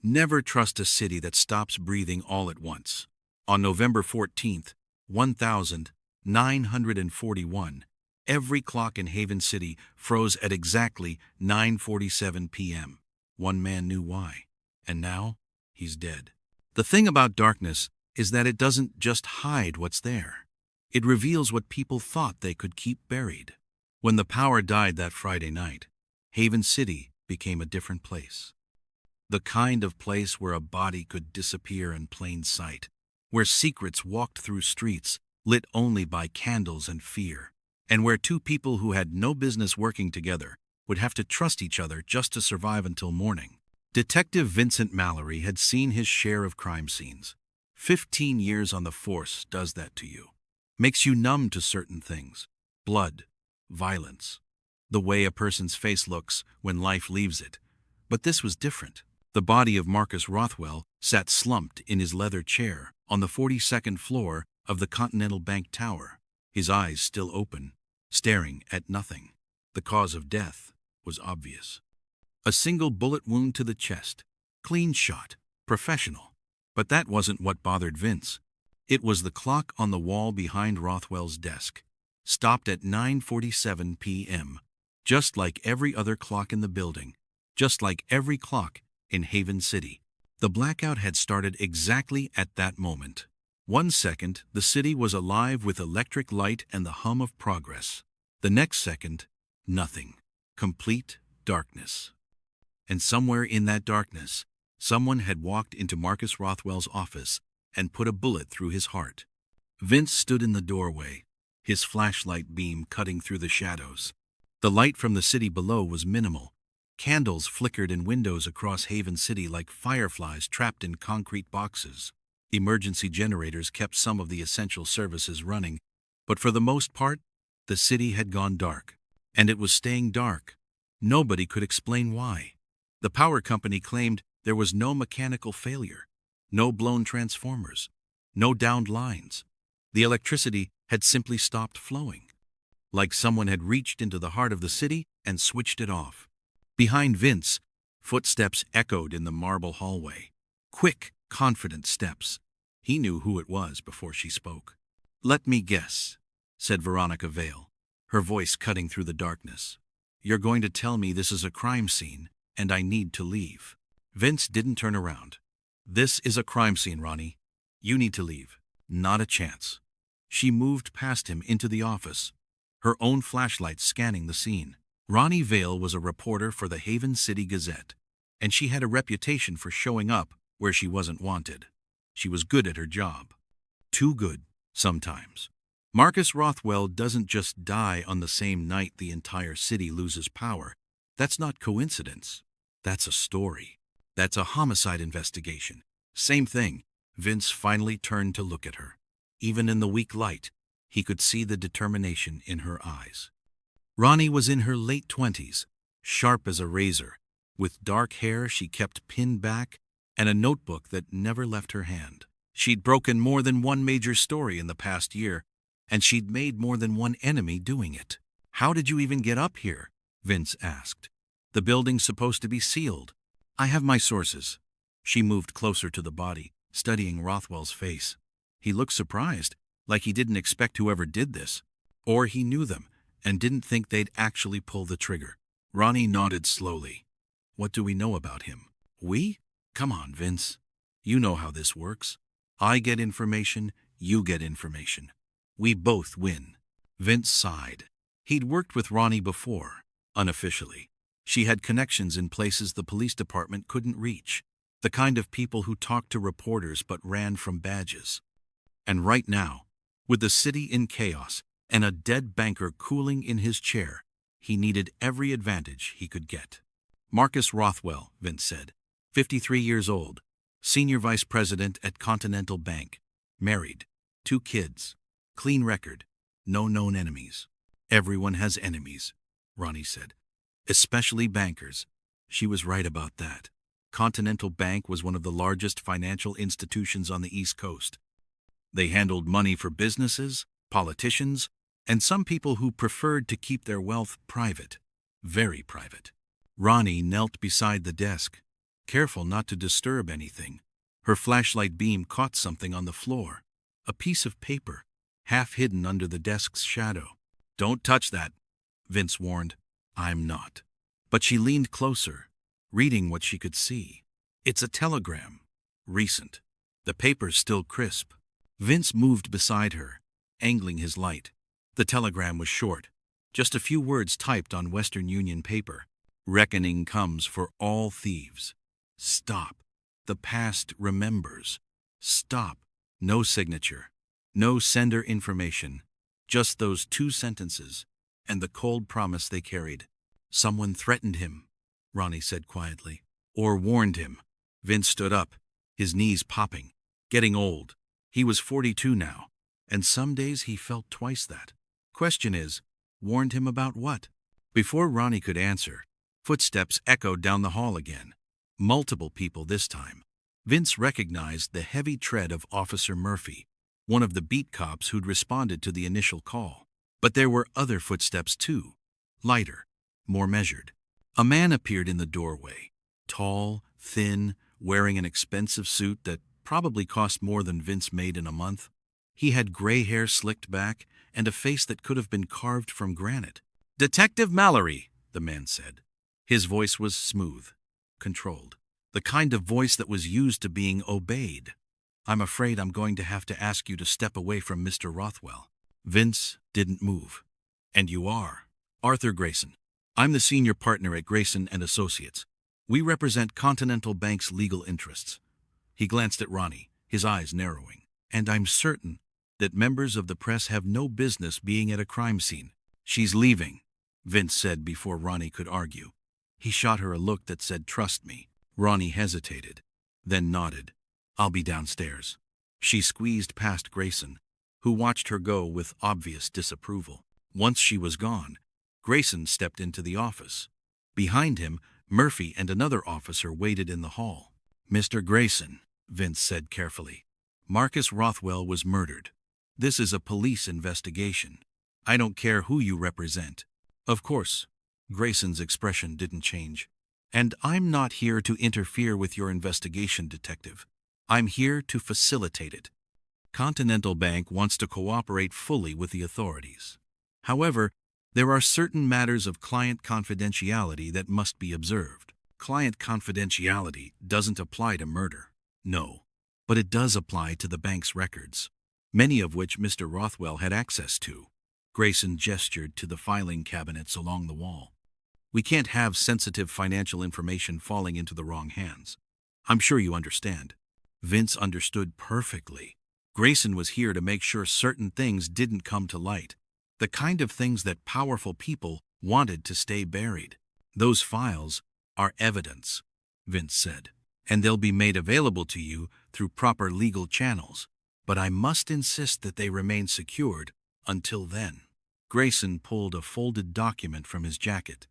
Never trust a city that stops breathing all at once. On November 14th, 1941, every clock in Haven City froze at exactly 9:47 p.m. One man knew why. And now, he's dead. The thing about darkness is that it doesn't just hide what's there. It reveals what people thought they could keep buried. When the power died that Friday night, Haven City became a different place. The kind of place where a body could disappear in plain sight, where secrets walked through streets lit only by candles and fear, and where two people who had no business working together would have to trust each other just to survive until morning. Detective Vincent Mallory had seen his share of crime scenes. 15 years on the force does that to you. Makes you numb to certain things. Blood, violence, the way a person's face looks when life leaves it. But this was different. The body of Marcus Rothell sat slumped in his leather chair on the 42nd floor of the Continental Bank Tower, his eyes still open, staring at nothing. The cause of death was obvious. A single bullet wound to the chest. Clean shot. Professional. But that wasn't what bothered Vince. It was the clock on the wall behind Rothwell's desk. Stopped at 9:47 p.m. Just like every other clock in the building. Just like every clock in Haven City. The blackout had started exactly at that moment. 1 second, the city was alive with electric light and the hum of progress. The next second, nothing. Complete darkness. And somewhere in that darkness, someone had walked into Marcus Rothwell's office and put a bullet through his heart. Vince stood in the doorway, his flashlight beam cutting through the shadows. The light from the city below was minimal. Candles flickered in windows across Haven City like fireflies trapped in concrete boxes. Emergency generators kept some of the essential services running, but for the most part, the city had gone dark. And it was staying dark. Nobody could explain why. The power company claimed there was no mechanical failure, no blown transformers, no downed lines. The electricity had simply stopped flowing. Like someone had reached into the heart of the city and switched it off. Behind Vince, footsteps echoed in the marble hallway. Quick, confident steps. He knew who it was before she spoke. "Let me guess," said Veronica Vale, her voice cutting through the darkness. "You're going to tell me this is a crime scene, and I need to leave." Vince didn't turn around. "This is a crime scene, Ronnie. You need to leave." "Not a chance." She moved past him into the office, her own flashlight scanning the scene. Ronnie Vale was a reporter for the Haven City Gazette, and she had a reputation for showing up where she wasn't wanted. She was good at her job. Too good, sometimes. Marcus Rothell doesn't just die on the same night the entire city loses power. That's not coincidence. That's a story. That's a homicide investigation. Same thing. Vince finally turned to look at her. Even in the weak light, he could see the determination in her eyes. Ronnie was in her late 20s, sharp as a razor, with dark hair she kept pinned back and a notebook that never left her hand. She'd broken more than one major story in the past year, and she'd made more than one enemy doing it. "How did you even get up here?" Vince asked. "The building's supposed to be sealed." "I have my sources." She moved closer to the body, studying Rothwell's face. He looked surprised, like he didn't expect whoever did this. Or he knew them and didn't think they'd actually pull the trigger. Ronnie nodded slowly. "What do we know about him?" "We? Come on, Vince. You know how this works. I get information, you get information. We both win." Vince sighed. He'd worked with Ronnie before, unofficially. She had connections in places the police department couldn't reach, the kind of people who talked to reporters but ran from badges. And right now, with the city in chaos and a dead banker cooling in his chair, he needed every advantage he could get. "Marcus Rothell," Vince said, 53 years old, senior vice president at Continental Bank, married, 2 kids, clean record, no known enemies. "Everyone has enemies," Ronnie said. "Especially bankers." She was right about that. Continental Bank was one of the largest financial institutions on the East Coast. They handled money for businesses, politicians, and some people who preferred to keep their wealth private, very private. Ronnie knelt beside the desk, careful not to disturb anything. Her flashlight beam caught something on the floor, a piece of paper, half hidden under the desk's shadow. "Don't touch that," Vince warned. "I'm not." But she leaned closer, reading what she could see. It's a telegram. Recent. The paper's still crisp. Vince moved beside her, angling his light. The telegram was short, just a few words typed on Western Union paper. "Reckoning comes for all thieves. Stop. The past remembers. Stop." No signature. No sender information. Just those 2 sentences, and the cold promise they carried. "Someone threatened him," Ronnie said quietly. "Or warned him." Vince stood up, his knees popping. Getting old. He was 42 now, and some days he felt twice that. Question is, warned him about what? Before Ronnie could answer, footsteps echoed down the hall again. Multiple people this time. Vince recognized the heavy tread of Officer Murphy, one of the beat cops who'd responded to the initial call. But there were other footsteps too, lighter, more measured. A man appeared in the doorway, tall, thin, wearing an expensive suit that probably cost more than Vince made in a month. He had gray hair slicked back and a face that could have been carved from granite. "Detective Mallory," the man said. His voice was smooth, controlled, the kind of voice that was used to being obeyed. "I'm afraid I'm going to have to ask you to step away from Mr. Rothell." Vince didn't move. "And you are?" "Arthur Grayson. I'm the senior partner at Grayson and Associates. We represent Continental Bank's legal interests." He glanced at Ronnie, his eyes narrowing. "And I'm certain that members of the press have no business being at a crime scene." "She's leaving," Vince said before Ronnie could argue. He shot her a look that said, "Trust me." Ronnie hesitated, then nodded. "I'll be downstairs." She squeezed past Grayson, who watched her go with obvious disapproval. Once she was gone, Grayson stepped into the office. Behind him, Murphy and another officer waited in the hall. "Mr. Grayson," Vince said carefully, "Marcus Rothell was murdered. This is a police investigation. I don't care who you represent." "Of course." Grayson's expression didn't change. "And I'm not here to interfere with your investigation, Detective. I'm here to facilitate it. Continental Bank wants to cooperate fully with the authorities. However, there are certain matters of client confidentiality that must be observed." "Client confidentiality doesn't apply to murder." "No, but it does apply to the bank's records, many of which Mr. Rothell had access to." Grayson gestured to the filing cabinets along the wall. "We can't have sensitive financial information falling into the wrong hands. I'm sure you understand." Vince understood perfectly. Grayson was here to make sure certain things didn't come to light, the kind of things that powerful people wanted to stay buried. "Those files are evidence," Vince said, "and they'll be made available to you through proper legal channels. But I must insist that they remain secured until then." Grayson pulled a folded document from his jacket.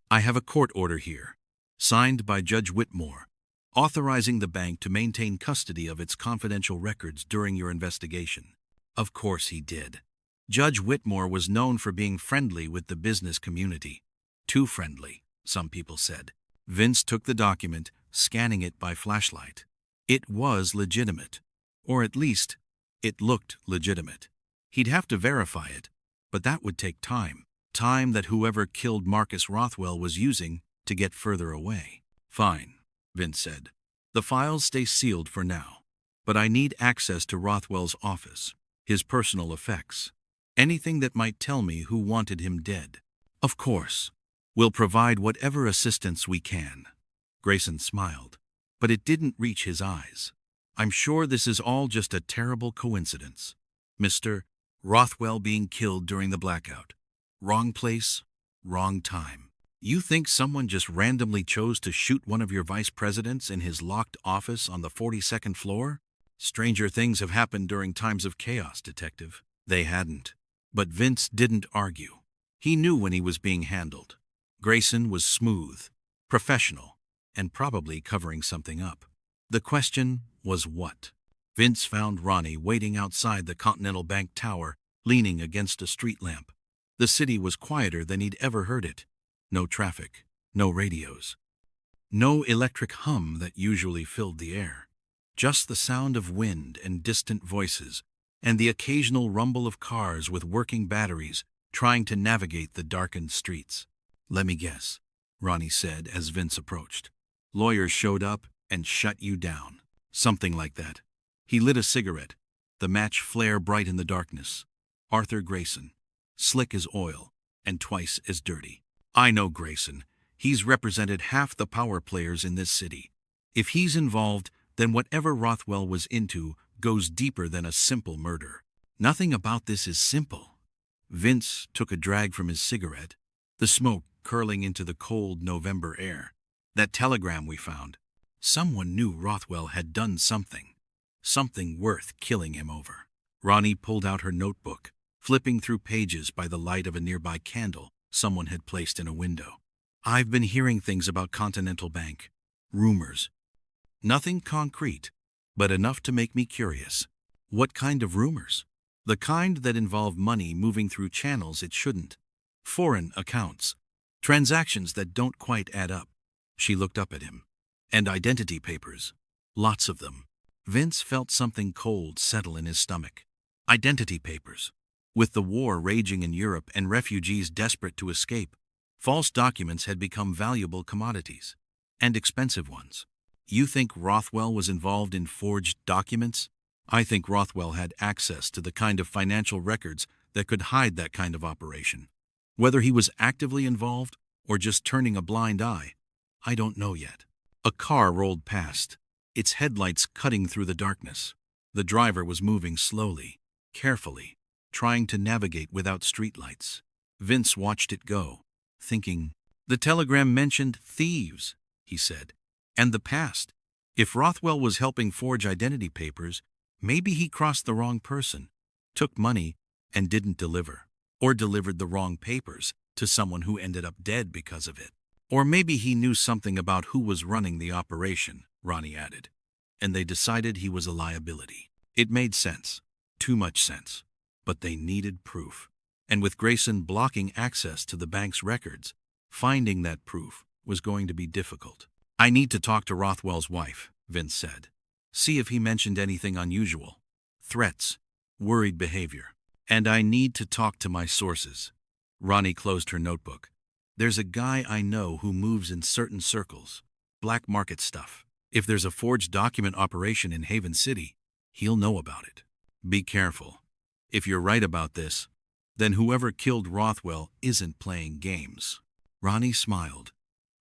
"I have a court order here, signed by Judge Whitmore, authorizing the bank to maintain custody of its confidential records during your investigation." Of course he did. Judge Whitmore was known for being friendly with the business community. Too friendly, some people said. Vince took the document, scanning it by flashlight. It was legitimate. Or at least, it looked legitimate. He'd have to verify it, but that would take time. Time that whoever killed Marcus Rothell was using to get further away. "Fine," Vince said. "The files stay sealed for now, but I need access to Rothwell's office, his personal effects, anything that might tell me who wanted him dead." "Of course. We'll provide whatever assistance we can." Grayson smiled, but it didn't reach his eyes. "I'm sure this is all just a terrible coincidence. Mr. Rothell being killed during the blackout. Wrong place, wrong time. You think someone just randomly chose to shoot one of your vice presidents in his locked office on the 42nd floor? Stranger things have happened during times of chaos, Detective." They hadn't. But Vince didn't argue. He knew when he was being handled. Grayson was smooth, professional, and probably covering something up. The question was what? Vince found Ronnie waiting outside the Continental Bank Tower, leaning against a street lamp. The city was quieter than he'd ever heard it. No traffic, no radios. No electric hum that usually filled the air. Just the sound of wind and distant voices, and the occasional rumble of cars with working batteries trying to navigate the darkened streets. "Let me guess," Ronnie said as Vince approached. "Lawyers showed up and shut you down." Something like that. He lit a cigarette, the match flare bright in the darkness. "Arthur Grayson. Slick as oil, and twice as dirty. I know Grayson. He's represented half the power players in this city. If he's involved, then whatever Rothell was into goes deeper than a simple murder. Nothing about this is simple." Vince took a drag from his cigarette, the smoke curling into the cold November air. "That telegram we found. Someone knew Rothell had done something. Something worth killing him over." Ronnie pulled out her notebook, flipping through pages by the light of a nearby candle someone had placed in a window. "I've been hearing things about Continental Bank. Rumors. Nothing concrete, but enough to make me curious." "What kind of rumors?" "The kind that involve money moving through channels it shouldn't. Foreign accounts. Transactions that don't quite add up." She looked up at him. "And identity papers. Lots of them." Vince felt something cold settle in his stomach. Identity papers. With the war raging in Europe and refugees desperate to escape, false documents had become valuable commodities. And expensive ones. "You think Rothell was involved in forged documents?" "I think Rothell had access to the kind of financial records that could hide that kind of operation. Whether he was actively involved or just turning a blind eye, I don't know yet." A car rolled past, its headlights cutting through the darkness. The driver was moving slowly, carefully, trying to navigate without streetlights. Vince watched it go, thinking, "The telegram mentioned thieves," he said, "and the past. If Rothell was helping forge identity papers, maybe he crossed the wrong person, took money, and didn't deliver. Or delivered the wrong papers to someone who ended up dead because of it. Or maybe he knew something about who was running the operation," Ronnie added, "and they decided he was a liability." It made sense. Too much sense. But they needed proof. And with Grayson blocking access to the bank's records, finding that proof was going to be difficult. "I need to talk to Rothell's wife," Vince said. "See if he mentioned anything unusual. Threats, worried behavior. And I need to talk to my sources." Ronnie closed her notebook. "There's a guy I know who moves in certain circles. Black market stuff. If there's a forged document operation in Haven City, he'll know about it. Be careful. If you're right about this, then whoever killed Rothell isn't playing games." Ronnie smiled.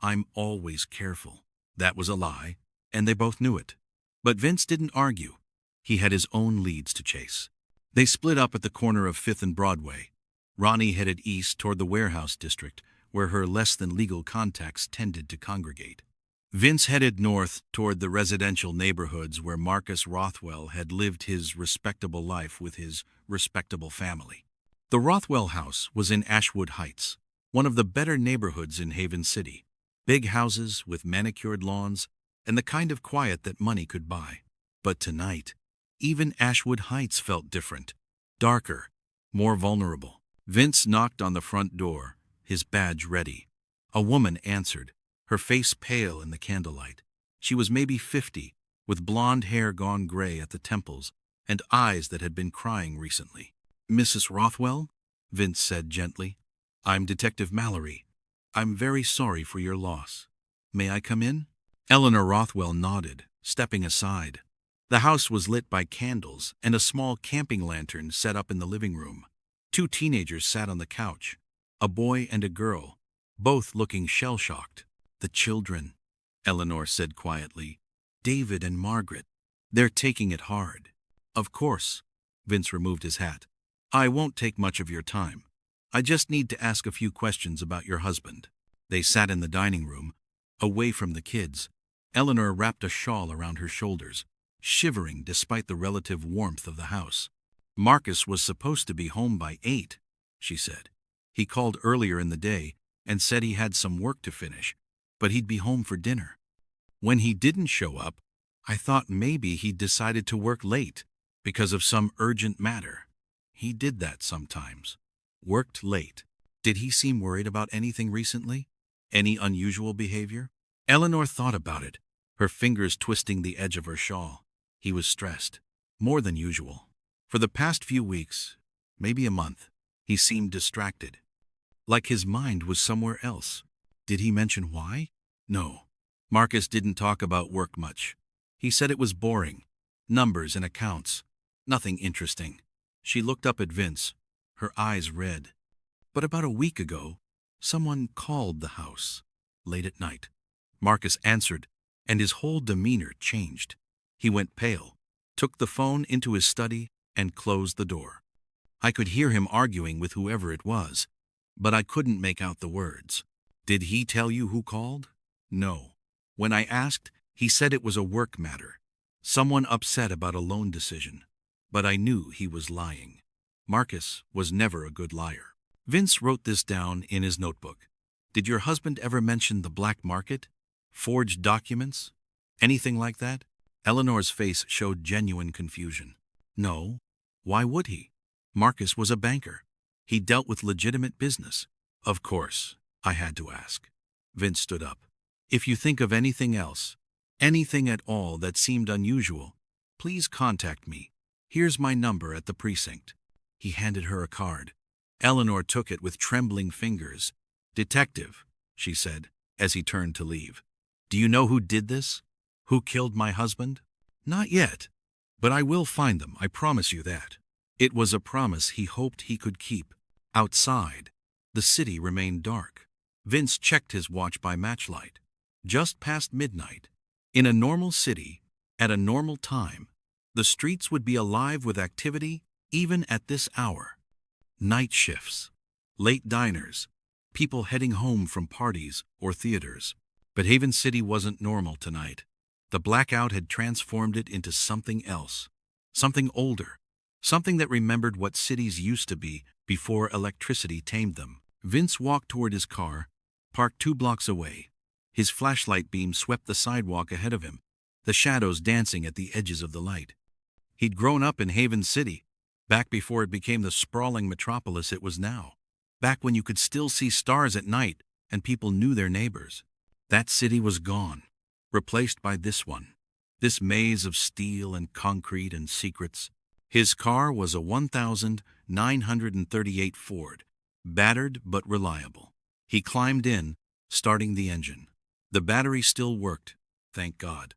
"I'm always careful." That was a lie, and they both knew it. But Vince didn't argue. He had his own leads to chase. They split up at the corner of 5th and Broadway. Ronnie headed east toward the warehouse district, where her less-than-legal contacts tended to congregate. Vince headed north toward the residential neighborhoods where Marcus Rothell had lived his respectable life with his respectable family. The Rothell house was in Ashwood Heights, one of the better neighborhoods in Haven City. Big houses with manicured lawns and the kind of quiet that money could buy. But tonight, even Ashwood Heights felt different, darker, more vulnerable. Vince knocked on the front door, his badge ready. A woman answered, her face pale in the candlelight. She was maybe 50, with blonde hair gone gray at the temples and eyes that had been crying recently. "Mrs. Rothell?" Vince said gently. "I'm Detective Mallory. I'm very sorry for your loss. May I come in?" Eleanor Rothell nodded, stepping aside. The house was lit by candles and a small camping lantern set up in the living room. 2 teenagers sat on the couch, a boy and a girl, both looking shell-shocked. "The children," Eleanor said quietly. "David and Margaret. They're taking it hard." "Of course." Vince removed his hat. "I won't take much of your time. I just need to ask a few questions about your husband." They sat in the dining room, away from the kids. Eleanor wrapped a shawl around her shoulders, shivering despite the relative warmth of the house. "Marcus was supposed to be home by 8, she said. "He called earlier in the day and said he had some work to finish, but he'd be home for dinner. When he didn't show up, I thought maybe he'd decided to work late because of some urgent matter. He did that sometimes. Worked late. Did he seem worried about anything recently? Any unusual behavior?" Eleanor thought about it, her fingers twisting the edge of her shawl. He was stressed, more than usual. For the past few weeks, maybe a month, he seemed distracted, like his mind was somewhere else. Did he mention why? No. Marcus didn't talk about work much. He said it was boring. Numbers and accounts. Nothing interesting. She looked up at Vince, her eyes red. But about a week ago, someone called the house, late at night. Marcus answered, and his whole demeanor changed. He went pale, took the phone into his study, and closed the door. I could hear him arguing with whoever it was, but I couldn't make out the words. Did he tell you who called? No. When I asked, he said it was a work matter. Someone upset about a loan decision. But I knew he was lying. Marcus was never a good liar. Vince wrote this down in his notebook. Did your husband ever mention the black market? Forged documents? Anything like that? Eleanor's face showed genuine confusion. No. Why would he? Marcus was a banker. He dealt with legitimate business. Of course, I had to ask. Vince stood up. If you think of anything else, anything at all that seemed unusual, please contact me. Here's my number at the precinct. He handed her a card. Eleanor took it with trembling fingers. Detective, she said, as he turned to leave. Do you know who did this? Who killed my husband? Not yet. But I will find them, I promise you that. It was a promise he hoped he could keep. Outside, the city remained dark. Vince checked his watch by matchlight. Just past midnight. In a normal city, at a normal time, the streets would be alive with activity even at this hour. Night shifts, late diners, people heading home from parties or theaters. But Haven City wasn't normal tonight. The blackout had transformed it into something else. Something older. Something that remembered what cities used to be before electricity tamed them. Vince walked toward his car, parked 2 blocks away. His flashlight beam swept the sidewalk ahead of him, the shadows dancing at the edges of the light. He'd grown up in Haven City, back before it became the sprawling metropolis it was now. Back when you could still see stars at night and people knew their neighbors. That city was gone, replaced by this one. This maze of steel and concrete and secrets. His car was a 1938 Ford, battered but reliable. He climbed in, starting the engine. The battery still worked, thank God.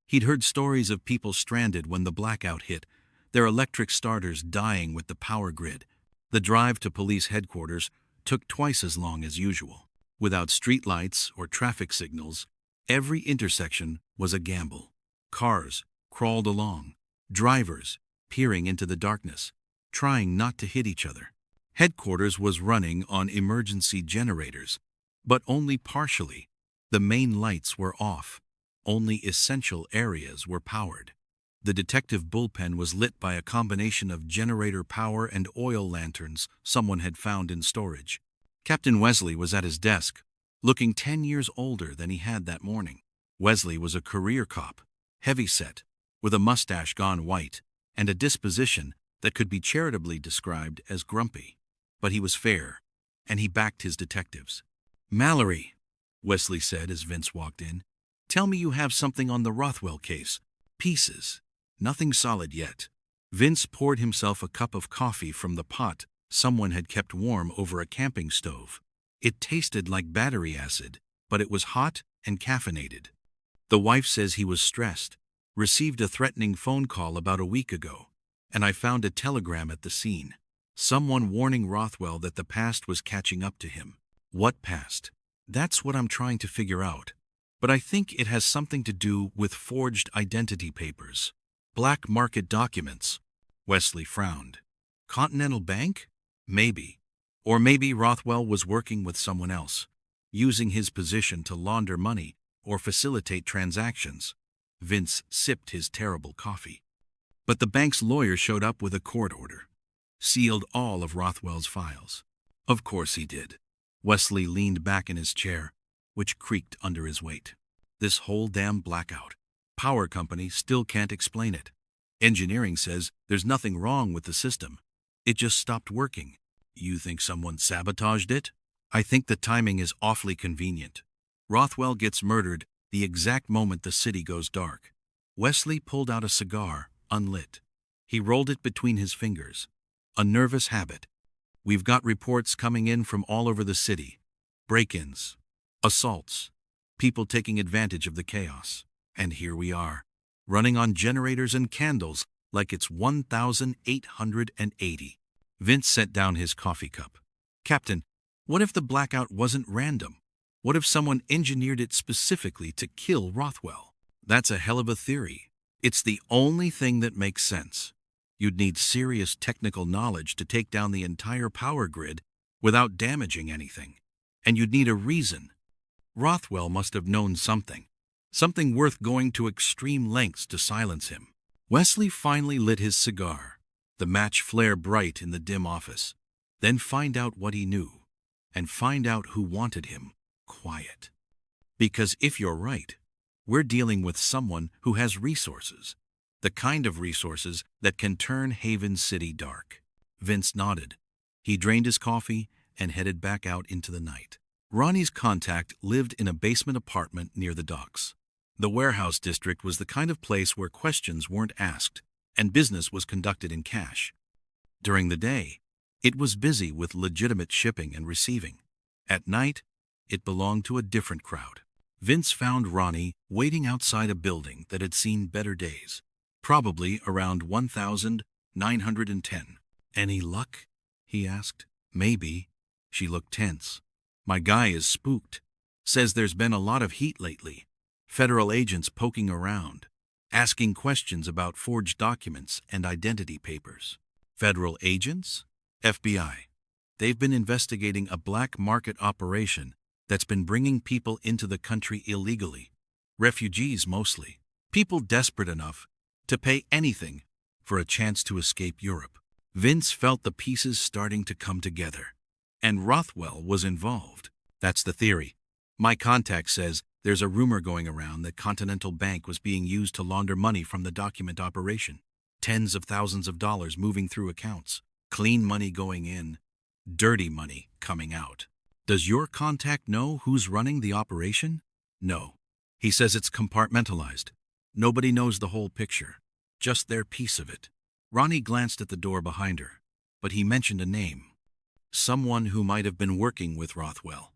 He'd heard stories of people stranded when the blackout hit, their electric starters dying with the power grid. The drive to police headquarters took twice as long as usual. Without streetlights or traffic signals, every intersection was a gamble. Cars crawled along, drivers peering into the darkness, trying not to hit each other. Headquarters was running on emergency generators, but only partially. The main lights were off. Only essential areas were powered. The detective bullpen was lit by a combination of generator power and oil lanterns someone had found in storage. Captain Wesley was at his desk, looking 10 years older than he had that morning. Wesley was a career cop, heavy-set, with a mustache gone white, and a disposition that could be charitably described as grumpy. But he was fair, and he backed his detectives. "Mallory," Wesley said as Vince walked in, "tell me you have something on the Rothell case. Pieces. Nothing solid yet." Vince poured himself a cup of coffee from the pot someone had kept warm over a camping stove. It tasted like battery acid, but it was hot and caffeinated. "The wife says he was stressed. Received a threatening phone call about a week ago, and I found a telegram at the scene. Someone warning Rothell that the past was catching up to him." "What past?" "That's what I'm trying to figure out. But I think it has something to do with forged identity papers. Black market documents." Wesley frowned. "Continental Bank? Maybe. Or maybe Rothell was working with someone else, using his position to launder money or facilitate transactions." Vince sipped his terrible coffee. But the bank's lawyer showed up with a court order. Sealed all of Rothwell's files. Of course he did. Wesley leaned back in his chair, which creaked under his weight. This whole damn blackout. Power company still can't explain it. Engineering says there's nothing wrong with the system. It just stopped working. You think someone sabotaged it? I think the timing is awfully convenient. Rothell gets murdered the exact moment the city goes dark. Wesley pulled out a cigar, unlit. He rolled it between his fingers. A nervous habit. We've got reports coming in from all over the city. Break-ins, assaults, people taking advantage of the chaos. And here we are, running on generators and candles like it's 1880. Vince set down his coffee cup. Captain, what if the blackout wasn't random? What if someone engineered it specifically to kill Rothell? That's a hell of a theory. It's the only thing that makes sense. You'd need serious technical knowledge to take down the entire power grid without damaging anything. And you'd need a reason. Rothell must have known something. Something worth going to extreme lengths to silence him. Wesley finally lit his cigar. The match flared bright in the dim office. Then find out what he knew. And find out who wanted him quiet. Because if you're right, we're dealing with someone who has resources. The kind of resources that can turn Haven City dark. Vince nodded. He drained his coffee and headed back out into the night. Ronnie's contact lived in a basement apartment near the docks. The warehouse district was the kind of place where questions weren't asked and business was conducted in cash. During the day, it was busy with legitimate shipping and receiving. At night, it belonged to a different crowd. Vince found Ronnie waiting outside a building that had seen better days. Probably around 1910. Any luck? He asked. Maybe. She looked tense. My guy is spooked. Says there's been a lot of heat lately. Federal agents poking around, asking questions about forged documents and identity papers. Federal agents? FBI. They've been investigating a black market operation that's been bringing people into the country illegally. Refugees mostly. People desperate enough to pay anything for a chance to escape Europe. Vince felt the pieces starting to come together. And Rothell was involved. That's the theory. My contact says there's a rumor going around that Continental Bank was being used to launder money from the document operation. Tens of thousands of dollars moving through accounts. Clean money going in. Dirty money coming out. Does your contact know who's running the operation? No. He says it's compartmentalized. Nobody knows the whole picture. Just their piece of it. Ronnie glanced at the door behind her, but he mentioned a name. Someone who might have been working with Rothell.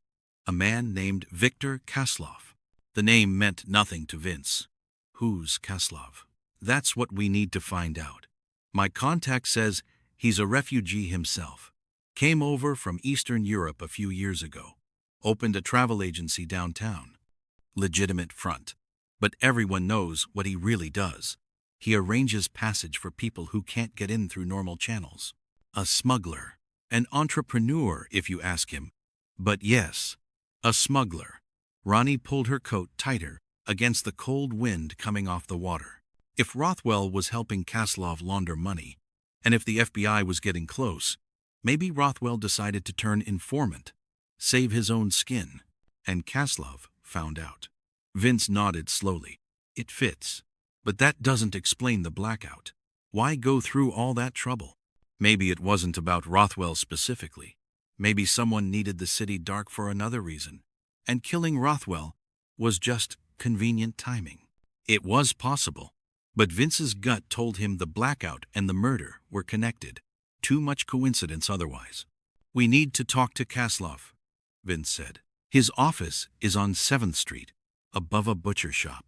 A man named Victor Kaslov. The name meant nothing to Vince. Who's Kaslov? That's what we need to find out. My contact says he's a refugee himself. Came over from Eastern Europe a few years ago. Opened a travel agency downtown. Legitimate front. But everyone knows what he really does. He arranges passage for people who can't get in through normal channels. A smuggler. An entrepreneur, if you ask him. But yes, a smuggler. Ronnie pulled her coat tighter against the cold wind coming off the water. If Rothell was helping Kaslov launder money, and if the FBI was getting close, maybe Rothell decided to turn informant, save his own skin, and Kaslov found out. Vince nodded slowly. It fits. But that doesn't explain the blackout. Why go through all that trouble? Maybe it wasn't about Rothell specifically. Maybe someone needed the city dark for another reason, and killing Rothell was just convenient timing. It was possible, but Vince's gut told him the blackout and the murder were connected. Too much coincidence otherwise. We need to talk to Kaslov, Vince said. His office is on 7th Street, above a butcher shop.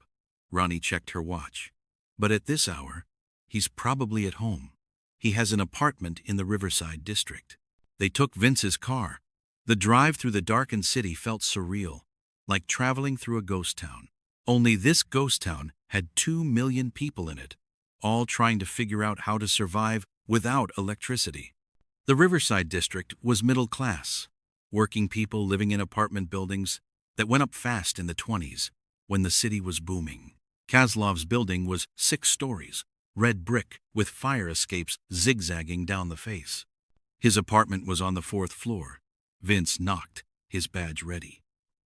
Ronnie checked her watch. But at this hour, he's probably at home. He has an apartment in the Riverside district. They took Vince's car. The drive through the darkened city felt surreal, like traveling through a ghost town. Only this ghost town had 2 million people in it, all trying to figure out how to survive without electricity. The Riverside district was middle class, working people living in apartment buildings that went up fast in the 20s when the city was booming. Kaslov's building was 6 stories, red brick with fire escapes zigzagging down the face. His apartment was on the 4th floor. Vince knocked, his badge ready.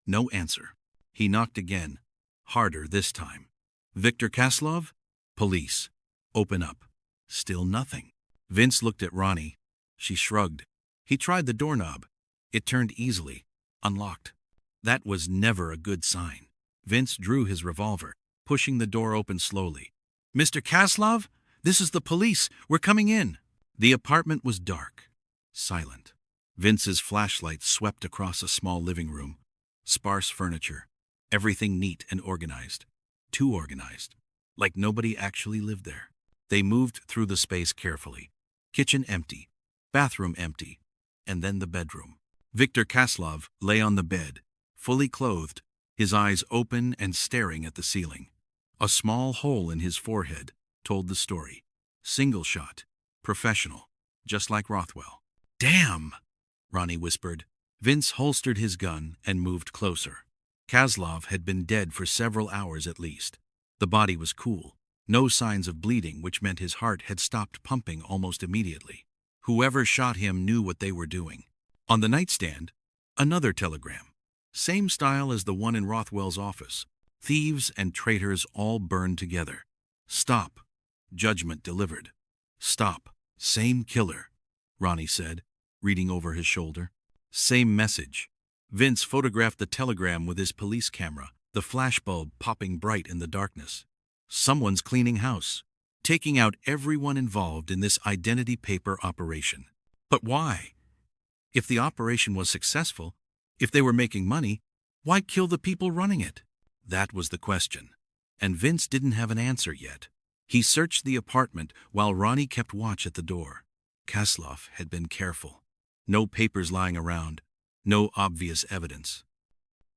No answer. He knocked again, harder this time. Victor Kaslov? Police. Open up. Still nothing. Vince looked at Ronnie. She shrugged. He tried the doorknob. It turned easily, unlocked. That was never a good sign. Vince drew his revolver, pushing the door open slowly. "Mr. Kaslov? This is the police. We're coming in." The apartment was dark, silent. Vince's flashlight swept across a small living room. Sparse furniture. Everything neat and organized. Too organized. Like nobody actually lived there. They moved through the space carefully. Kitchen empty. Bathroom empty. And then the bedroom. Viktor Kaslov lay on the bed, fully clothed, his eyes open and staring at the ceiling. A small hole in his forehead told the story. Single shot. Professional. Just like Rothell. "Damn!" Ronnie whispered. Vince holstered his gun and moved closer. Kaslov had been dead for several hours at least. The body was cool. No signs of bleeding, which meant his heart had stopped pumping almost immediately. Whoever shot him knew what they were doing. On the nightstand, another telegram. Same style as the one in Rothwell's office. Thieves and traitors all burned together. Stop. Judgment delivered. Stop. Same killer, Ronnie said, reading over his shoulder. Same message. Vince photographed the telegram with his police camera, the flashbulb popping bright in the darkness. Someone's cleaning house, taking out everyone involved in this identity paper operation. But why? If the operation was successful, if they were making money, why kill the people running it? That was the question. And Vince didn't have an answer yet. He searched the apartment while Ronnie kept watch at the door. Kaslov had been careful. No papers lying around, no obvious evidence.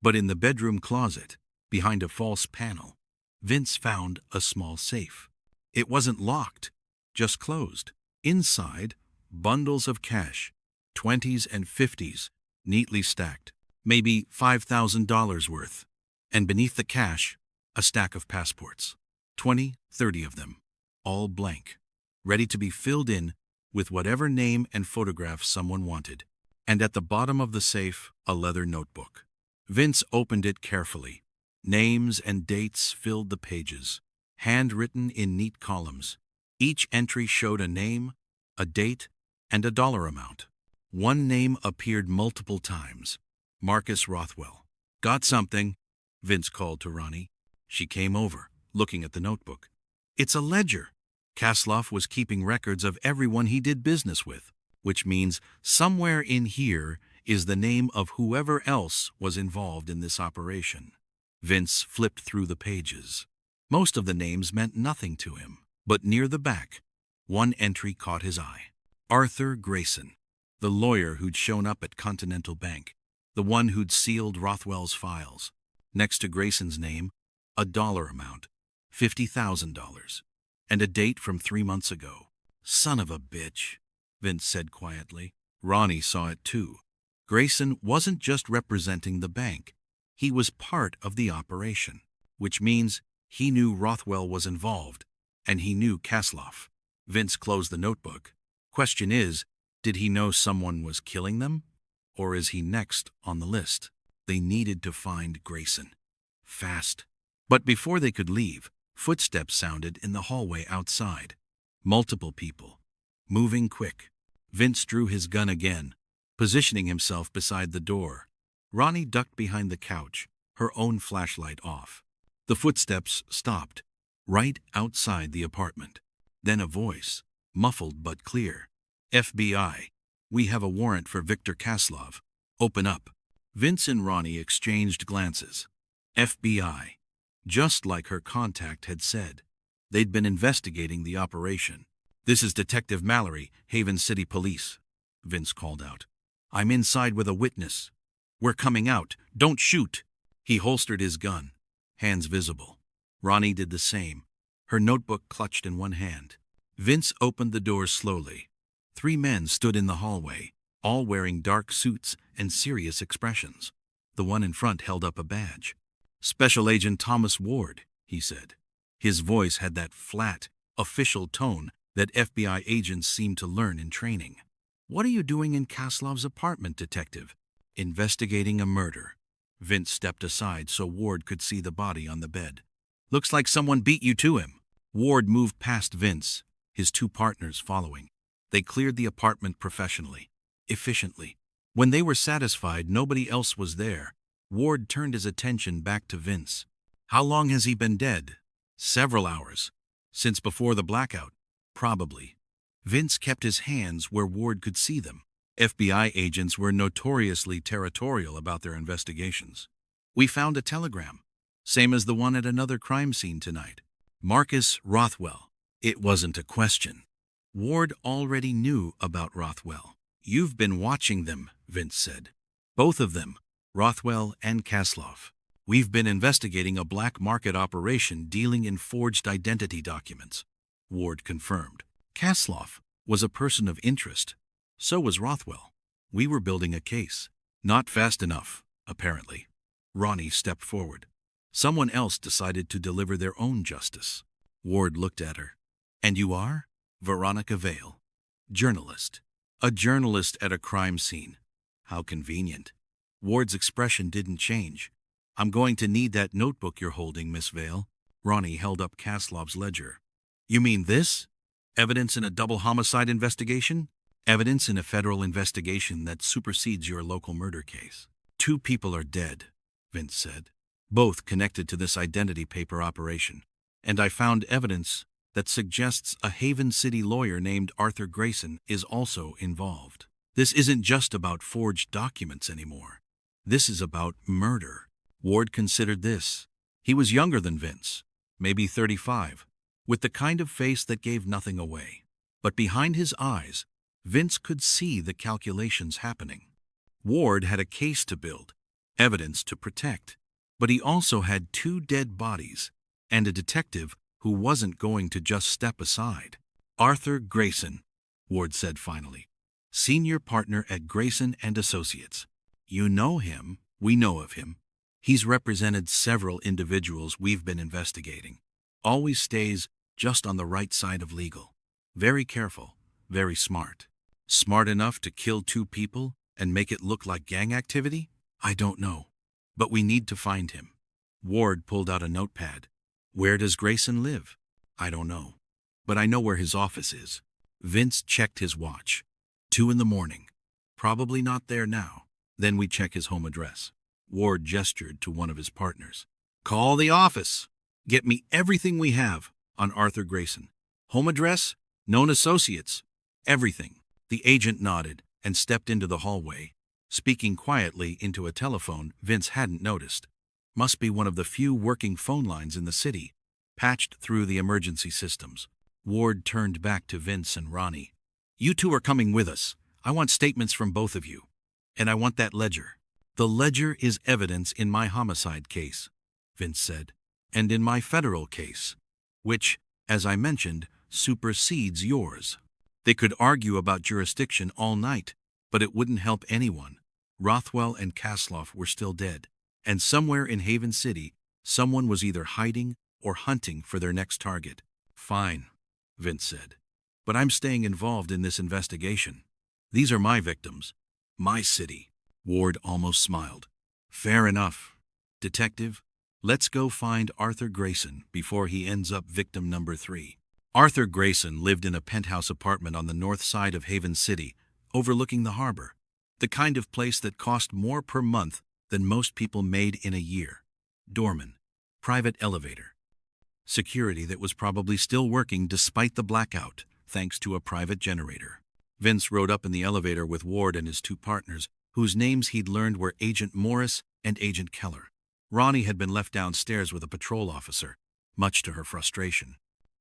But in the bedroom closet, behind a false panel, Vince found a small safe. It wasn't locked, just closed. Inside, bundles of cash, 20s and 50s, neatly stacked, maybe $5,000 worth. And beneath the cash, a stack of passports, 20, 30 of them, all blank, ready to be filled in with whatever name and photograph someone wanted. And at the bottom of the safe, a leather notebook. Vince opened it carefully. Names and dates filled the pages, handwritten in neat columns. Each entry showed a name, a date, and a dollar amount. One name appeared multiple times. Marcus Rothell. "Got something?" Vince called to Ronnie. She came over, looking at the notebook. "It's a ledger." Kaslov was keeping records of everyone he did business with, which means somewhere in here is the name of whoever else was involved in this operation. Vince flipped through the pages. Most of the names meant nothing to him, but near the back, one entry caught his eye. Arthur Grayson, the lawyer who'd shown up at Continental Bank, the one who'd sealed Rothwell's files. Next to Grayson's name, a dollar amount, $50,000, and a date from 3 months ago. "Son of a bitch," Vince said quietly. Ronnie saw it too. Grayson wasn't just representing the bank. He was part of the operation, which means he knew Rothell was involved, and he knew Kaslov. Vince closed the notebook. Question is, did he know someone was killing them? Or is he next on the list? They needed to find Grayson. Fast. But before they could leave, footsteps sounded in the hallway outside. Multiple people. Moving quick. Vince drew his gun again, positioning himself beside the door. Ronnie ducked behind the couch, her own flashlight off. The footsteps stopped, right outside the apartment. Then a voice, muffled but clear. "FBI, we have a warrant for Viktor Kaslov. Open up." Vince and Ronnie exchanged glances. FBI. Just like her contact had said. They'd been investigating the operation. "This is Detective Mallory, Haven City Police," Vince called out. "I'm inside with a witness. We're coming out. Don't shoot." He holstered his gun, hands visible. Ronnie did the same, her notebook clutched in one hand. Vince opened the door slowly. 3 men stood in the hallway, all wearing dark suits and serious expressions. The one in front held up a badge. "Special Agent Thomas Ward," he said. His voice had that flat, official tone that FBI agents seem to learn in training. "What are you doing in Kaslov's apartment, Detective?" "Investigating a murder." Vince stepped aside so Ward could see the body on the bed. "Looks like someone beat you to him." Ward moved past Vince, his 2 partners following. They cleared the apartment professionally, efficiently. When they were satisfied nobody else was there, Ward turned his attention back to Vince. How long has he been dead? Several hours. Since before the blackout. Probably. Vince kept his hands where Ward could see them. FBI agents were notoriously territorial about their investigations. We found a telegram. Same as the one at another crime scene tonight. Marcus Rothell. It wasn't a question. Ward already knew about Rothell. You've been watching them, Vince said. Both of them, Rothell and Kaslov. We've been investigating a black market operation dealing in forged identity documents, Ward confirmed. Kaslov was a person of interest. So was Rothell. We were building a case. Not fast enough, apparently. Ronnie stepped forward. Someone else decided to deliver their own justice. Ward looked at her. And you are? Veronica Vale. Journalist. A journalist at a crime scene. How convenient. Ward's expression didn't change. I'm going to need that notebook you're holding, Miss Vale. Ronnie held up Kaslov's ledger. You mean this? Evidence in a double homicide investigation? Evidence in a federal investigation that supersedes your local murder case. 2 people are dead, Vince said. Both connected to this identity paper operation. And I found evidence that suggests a Haven City lawyer named Arthur Grayson is also involved. This isn't just about forged documents anymore. This is about murder. Ward considered this. He was younger than Vince, maybe 35, with the kind of face that gave nothing away. But behind his eyes, Vince could see the calculations happening. Ward had a case to build, evidence to protect, but he also had 2 dead bodies and a detective who wasn't going to just step aside. Arthur Grayson, Ward said finally, senior partner at Grayson and Associates. You know him, we know of him. He's represented several individuals we've been investigating. Always stays just on the right side of legal. Very careful, very smart. Smart enough to kill 2 people and make it look like gang activity? I don't know. But we need to find him. Ward pulled out a notepad. Where does Grayson live? I don't know. But I know where his office is. Vince checked his watch. 2 in the morning. Probably not there now. Then we check his home address. Ward gestured to one of his partners. Call the office. Get me everything we have on Arthur Grayson. Home address, known associates, everything. The agent nodded and stepped into the hallway, speaking quietly into a telephone Vince hadn't noticed. Must be one of the few working phone lines in the city, patched through the emergency systems. Ward turned back to Vince and Ronnie. You 2 are coming with us. I want statements from both of you. And I want that ledger. The ledger is evidence in my homicide case, Vince said, and in my federal case, which, as I mentioned, supersedes yours. They could argue about jurisdiction all night, but it wouldn't help anyone. Rothell and Kaslov were still dead, and somewhere in Haven City, someone was either hiding or hunting for their next target. Fine, Vince said, but I'm staying involved in this investigation. These are my victims, my city. Ward almost smiled. Fair enough. Detective, let's go find Arthur Grayson before he ends up victim number 3. Arthur Grayson lived in a penthouse apartment on the north side of Haven City, overlooking the harbor. The kind of place that cost more per month than most people made in a year. Doorman. Private elevator. Security that was probably still working despite the blackout, thanks to a private generator. Vince rode up in the elevator with Ward and his 2 partners, whose names he'd learned were Agent Morris and Agent Keller. Ronnie had been left downstairs with a patrol officer, much to her frustration.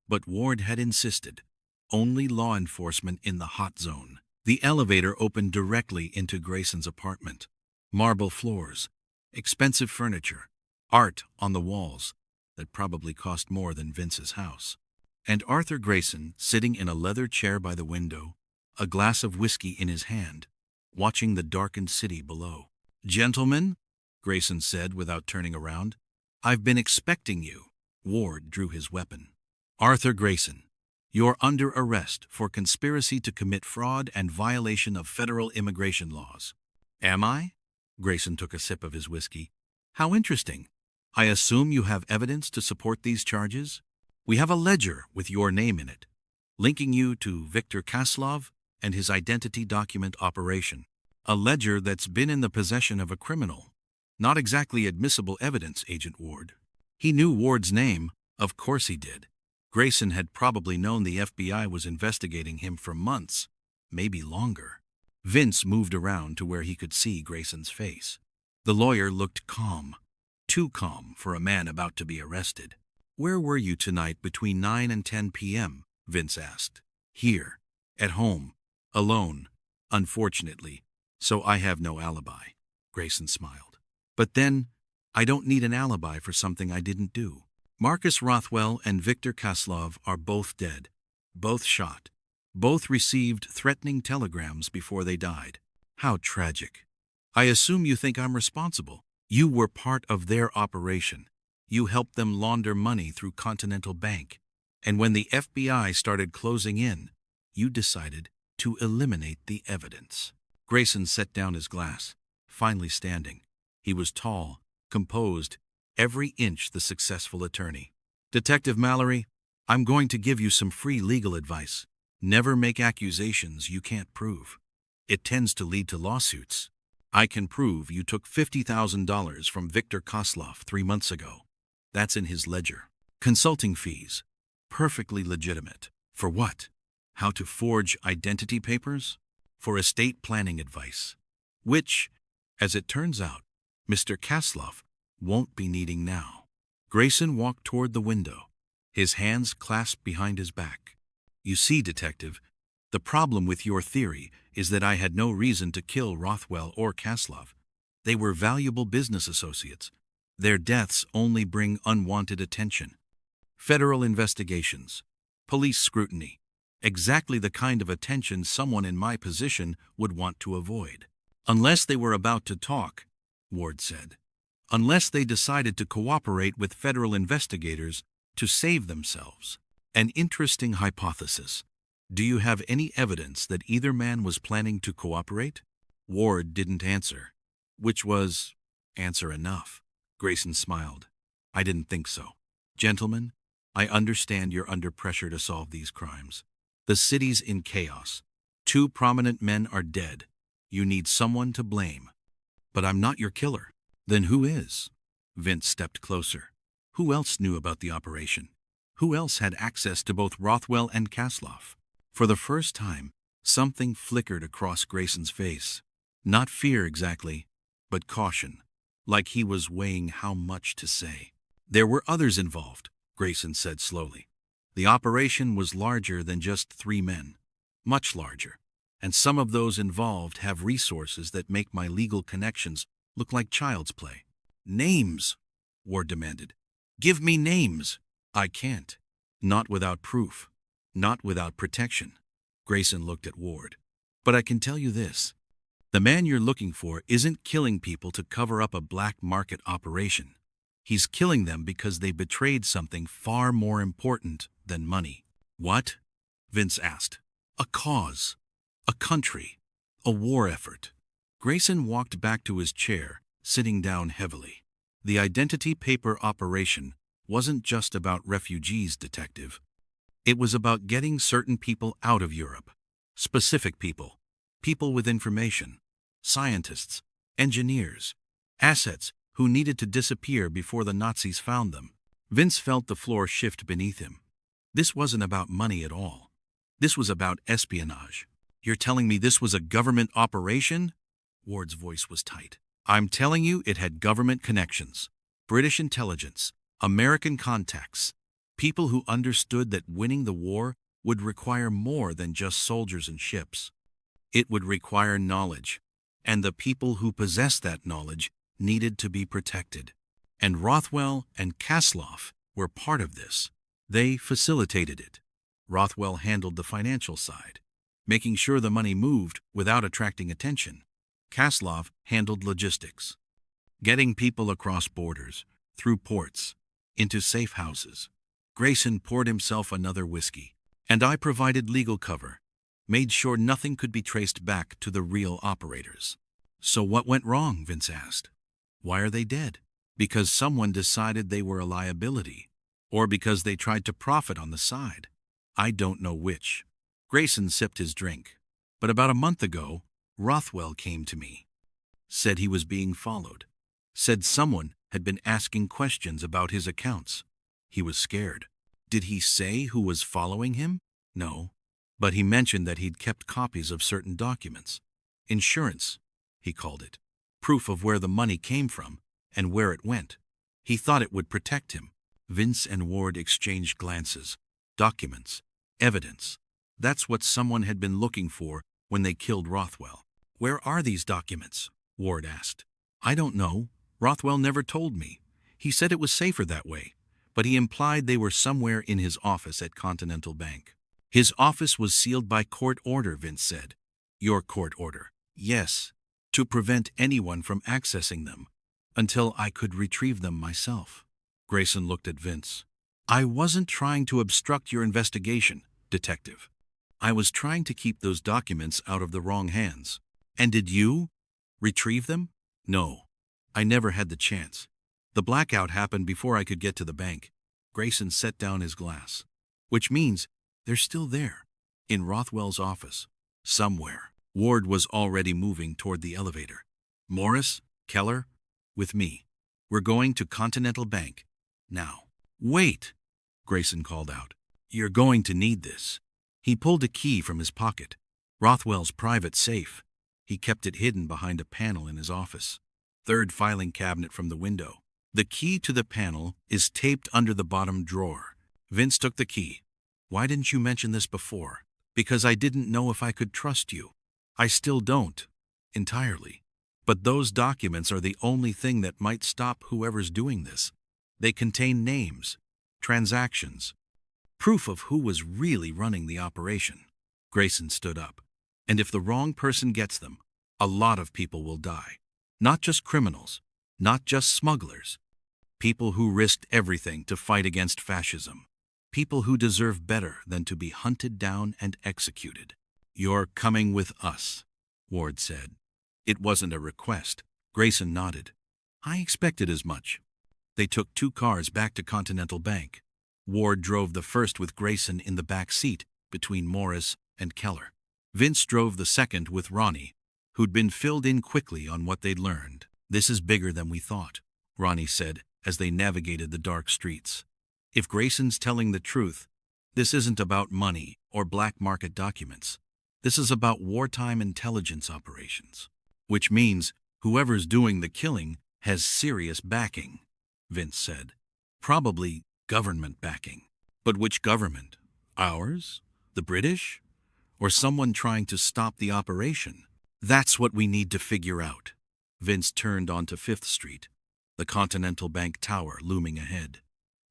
But Ward had insisted. Only law enforcement in the hot zone. The elevator opened directly into Grayson's apartment. Marble floors, expensive furniture, art on the walls that probably cost more than Vince's house. And Arthur Grayson sitting in a leather chair by the window, a glass of whiskey in his hand, watching the darkened city below. Gentlemen, Grayson said without turning around, I've been expecting you. Ward drew his weapon. Arthur Grayson, you're under arrest for conspiracy to commit fraud and violation of federal immigration laws. Am I? Grayson took a sip of his whiskey. How interesting. I assume you have evidence to support these charges? We have a ledger with your name in it, linking you to Victor Kaslov and his identity document operation. A ledger that's been in the possession of a criminal. Not exactly admissible evidence, Agent Ward. He knew Ward's name, of course he did. Grayson had probably known the FBI was investigating him for months, maybe longer. Vince moved around to where he could see Grayson's face. The lawyer looked calm. Too calm for a man about to be arrested. "Where were you tonight between 9 and 10 p.m.?" Vince asked. "Here. At home. Alone. Unfortunately. So I have no alibi." Grayson smiled. "But then, I don't need an alibi for something I didn't do. Marcus Rothell and Victor Kaslov are both dead. Both shot. Both received threatening telegrams before they died. How tragic. I assume you think I'm responsible. You were part of their operation. You helped them launder money through Continental Bank. And when the FBI started closing in, you decided to eliminate the evidence." Grayson set down his glass, finally standing. He was tall, composed, every inch the successful attorney. "Detective Mallory, I'm going to give you some free legal advice. Never make accusations you can't prove. It tends to lead to lawsuits. I can prove you took $50,000 from Victor Kaslov 3 months ago. That's in his ledger. Consulting fees. Perfectly legitimate. For what? How to forge identity papers? For estate planning advice. Which, as it turns out, Mr. Kaslov won't be needing now." Grayson walked toward the window, his hands clasped behind his back. "You see, Detective, the problem with your theory is that I had no reason to kill Rothell or Kaslov. They were valuable business associates. Their deaths only bring unwanted attention. Federal investigations, police scrutiny, exactly the kind of attention someone in my position would want to avoid. Unless they were about to talk," Ward said. "Unless they decided to cooperate with federal investigators to save themselves." "An interesting hypothesis. Do you have any evidence that either man was planning to cooperate?" Ward didn't answer, which was answer enough. Grayson smiled. "I didn't think so. Gentlemen, I understand you're under pressure to solve these crimes. The city's in chaos. 2 prominent men are dead. You need someone to blame. But I'm not your killer." "Then who is?" Vince stepped closer. "Who else knew about the operation? Who else had access to both Rothell and Kaslov?" For the first time, something flickered across Grayson's face. Not fear exactly, but caution, like he was weighing how much to say. "There were others involved," Grayson said slowly. "The operation was larger than just 3 men. Much larger. And some of those involved have resources that make my legal connections look like child's play." "Names," Ward demanded. "Give me names." "I can't. Not without proof. Not without protection." Grayson looked at Ward. "But I can tell you this. The man you're looking for isn't killing people to cover up a black market operation. He's killing them because they betrayed something far more important than money." "What?" Vince asked. "A cause. A country. A war effort." Grayson walked back to his chair, sitting down heavily. "The identity paper operation wasn't just about refugees, Detective. It was about getting certain people out of Europe. Specific people. People with information. Scientists. Engineers. Assets who needed to disappear before the Nazis found them." Vince felt the floor shift beneath him. This wasn't about money at all. This was about espionage. "You're telling me this was a government operation?" Ward's voice was tight. "I'm telling you it had government connections. British intelligence. American contacts. People who understood that winning the war would require more than just soldiers and ships. It would require knowledge. And the people who possessed that knowledge needed to be protected. And Rothell and Kaslov were part of this. They facilitated it. Rothell handled the financial side, making sure the money moved without attracting attention. Kaslov handled logistics, getting people across borders, through ports, into safe houses. Grayson poured himself another whiskey. And I provided legal cover, made sure nothing could be traced back to the real operators." "So what went wrong?" Vince asked. "Why are they dead? Because someone decided they were a liability, or because they tried to profit on the side. I don't know which." Grayson sipped his drink. "But about a month ago, Rothell came to me. Said he was being followed. Said someone had been asking questions about his accounts. He was scared. Did he say who was following him? No. But he mentioned that he'd kept copies of certain documents. Insurance, he called it. Proof of where the money came from and where it went. He thought it would protect him. Vince and Ward exchanged glances. Documents. Evidence. That's what someone had been looking for when they killed Rothell. Where are these documents? Ward asked. I don't know. Rothell never told me. He said it was safer that way, but he implied they were somewhere in his office at Continental Bank. His office was sealed by court order, Vince said. Your court order? Yes, to prevent anyone from accessing them, until I could retrieve them myself. Grayson looked at Vince. I wasn't trying to obstruct your investigation, Detective. I was trying to keep those documents out of the wrong hands. And did you retrieve them? No, I never had the chance. The blackout happened before I could get to the bank. Grayson set down his glass. Which means they're still there, in Rothell's office, somewhere. Ward was already moving toward the elevator. Morris, Keller, with me. We're going to Continental Bank. Now. Wait, Grayson called out. You're going to need this. He pulled a key from his pocket. Rothell's private safe. He kept it hidden behind a panel in his office. Third filing cabinet from the window. The key to the panel is taped under the bottom drawer. Vince took the key. Why didn't you mention this before? Because I didn't know if I could trust you. I still don't. Entirely. But those documents are the only thing that might stop whoever's doing this. They contain names, transactions, proof of who was really running the operation. Grayson stood up. And if the wrong person gets them, a lot of people will die. Not just criminals, not just smugglers. People who risked everything to fight against fascism. People who deserve better than to be hunted down and executed. You're coming with us, Ward said. It wasn't a request. Grayson nodded. I expected as much. They took 2 cars back to Continental Bank. Ward drove the first with Grayson in the back seat between Morris and Keller. Vince drove the second with Ronnie, who'd been filled in quickly on what they'd learned. This is bigger than we thought, Ronnie said as they navigated the dark streets. If Grayson's telling the truth, this isn't about money or black market documents. This is about wartime intelligence operations. Which means whoever's doing the killing has serious backing, Vince said. Probably government backing. But which government? Ours? The British? Or someone trying to stop the operation? That's what we need to figure out. Vince turned onto 5th Street, the Continental Bank Tower looming ahead.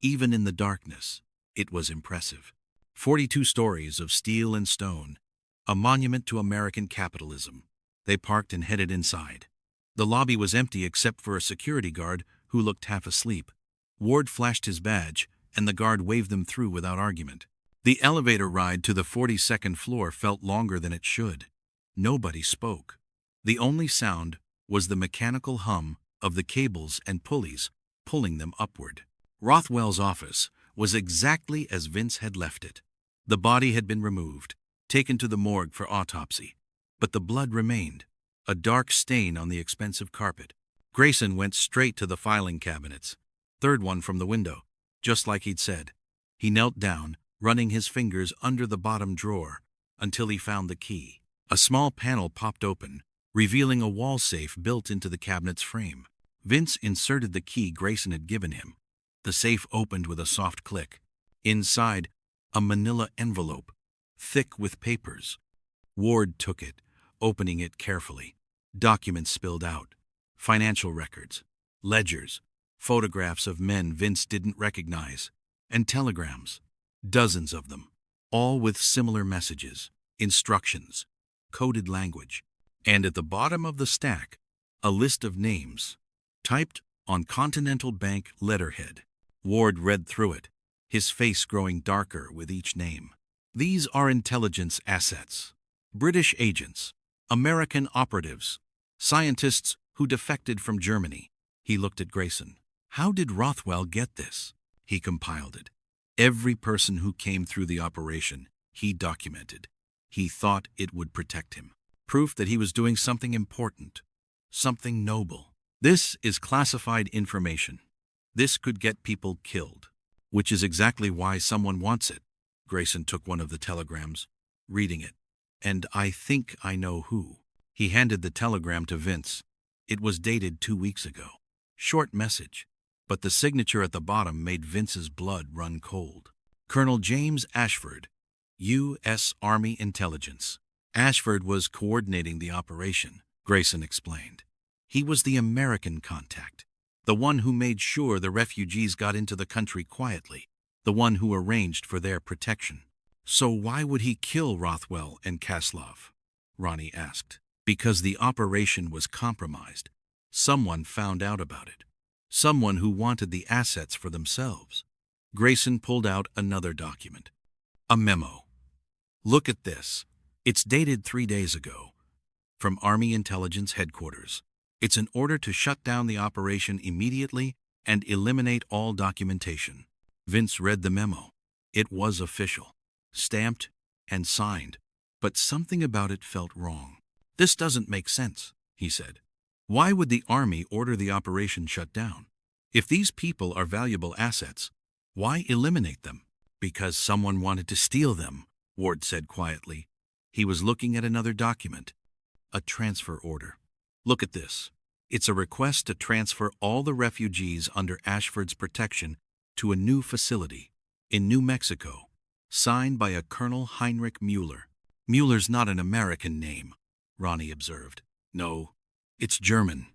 Even in the darkness, it was impressive. 42 stories of steel and stone, a monument to American capitalism. They parked and headed inside. The lobby was empty except for a security guard who looked half asleep. Ward flashed his badge, and the guard waved them through without argument. The elevator ride to the 42nd floor felt longer than it should. Nobody spoke. The only sound was the mechanical hum of the cables and pulleys pulling them upward. Rothell's office was exactly as Vince had left it. The body had been removed, taken to the morgue for autopsy, but the blood remained, a dark stain on the expensive carpet. Grayson went straight to the filing cabinets, third one from the window, just like he'd said. He knelt down, running his fingers under the bottom drawer until he found the key. A small panel popped open, revealing a wall safe built into the cabinet's frame. Vince inserted the key Grayson had given him. The safe opened with a soft click. Inside, a manila envelope, thick with papers. Ward took it, opening it carefully. Documents spilled out. Financial records, ledgers, photographs of men Vince didn't recognize, and telegrams. Dozens of them, all with similar messages, instructions, coded language. And at the bottom of the stack, a list of names, typed on Continental Bank letterhead. Ward read through it, his face growing darker with each name. These are intelligence assets. British agents, American operatives, scientists who defected from Germany. He looked at Grayson. How did Rothell get this? He compiled it. Every person who came through the operation, he documented. He thought it would protect him. Proof that he was doing something important, something noble. This is classified information. This could get people killed, which is exactly why someone wants it. Grayson took one of the telegrams, reading it. And I think I know who. He handed the telegram to Vince. It was dated 2 weeks ago. Short message, but the signature at the bottom made Vince's blood run cold. Colonel James Ashford, U.S. Army Intelligence. Ashford was coordinating the operation, Grayson explained. He was the American contact, the one who made sure the refugees got into the country quietly, the one who arranged for their protection. So why would he kill Rothell and Kaslov? Ronnie asked. Because the operation was compromised. Someone found out about it. Someone who wanted the assets for themselves. Grayson pulled out another document. A memo. Look at this. It's dated 3 days ago. From Army Intelligence Headquarters. It's an order to shut down the operation immediately and eliminate all documentation. Vince read the memo. It was official, stamped and signed, but something about it felt wrong. This doesn't make sense, he said. Why would the Army order the operation shut down? If these people are valuable assets, why eliminate them? Because someone wanted to steal them, Ward said quietly. He was looking at another document. A transfer order. Look at this. It's a request to transfer all the refugees under Ashford's protection to a new facility in New Mexico, signed by a Colonel Heinrich Mueller. Mueller's not an American name, Ronnie observed. No, it's German.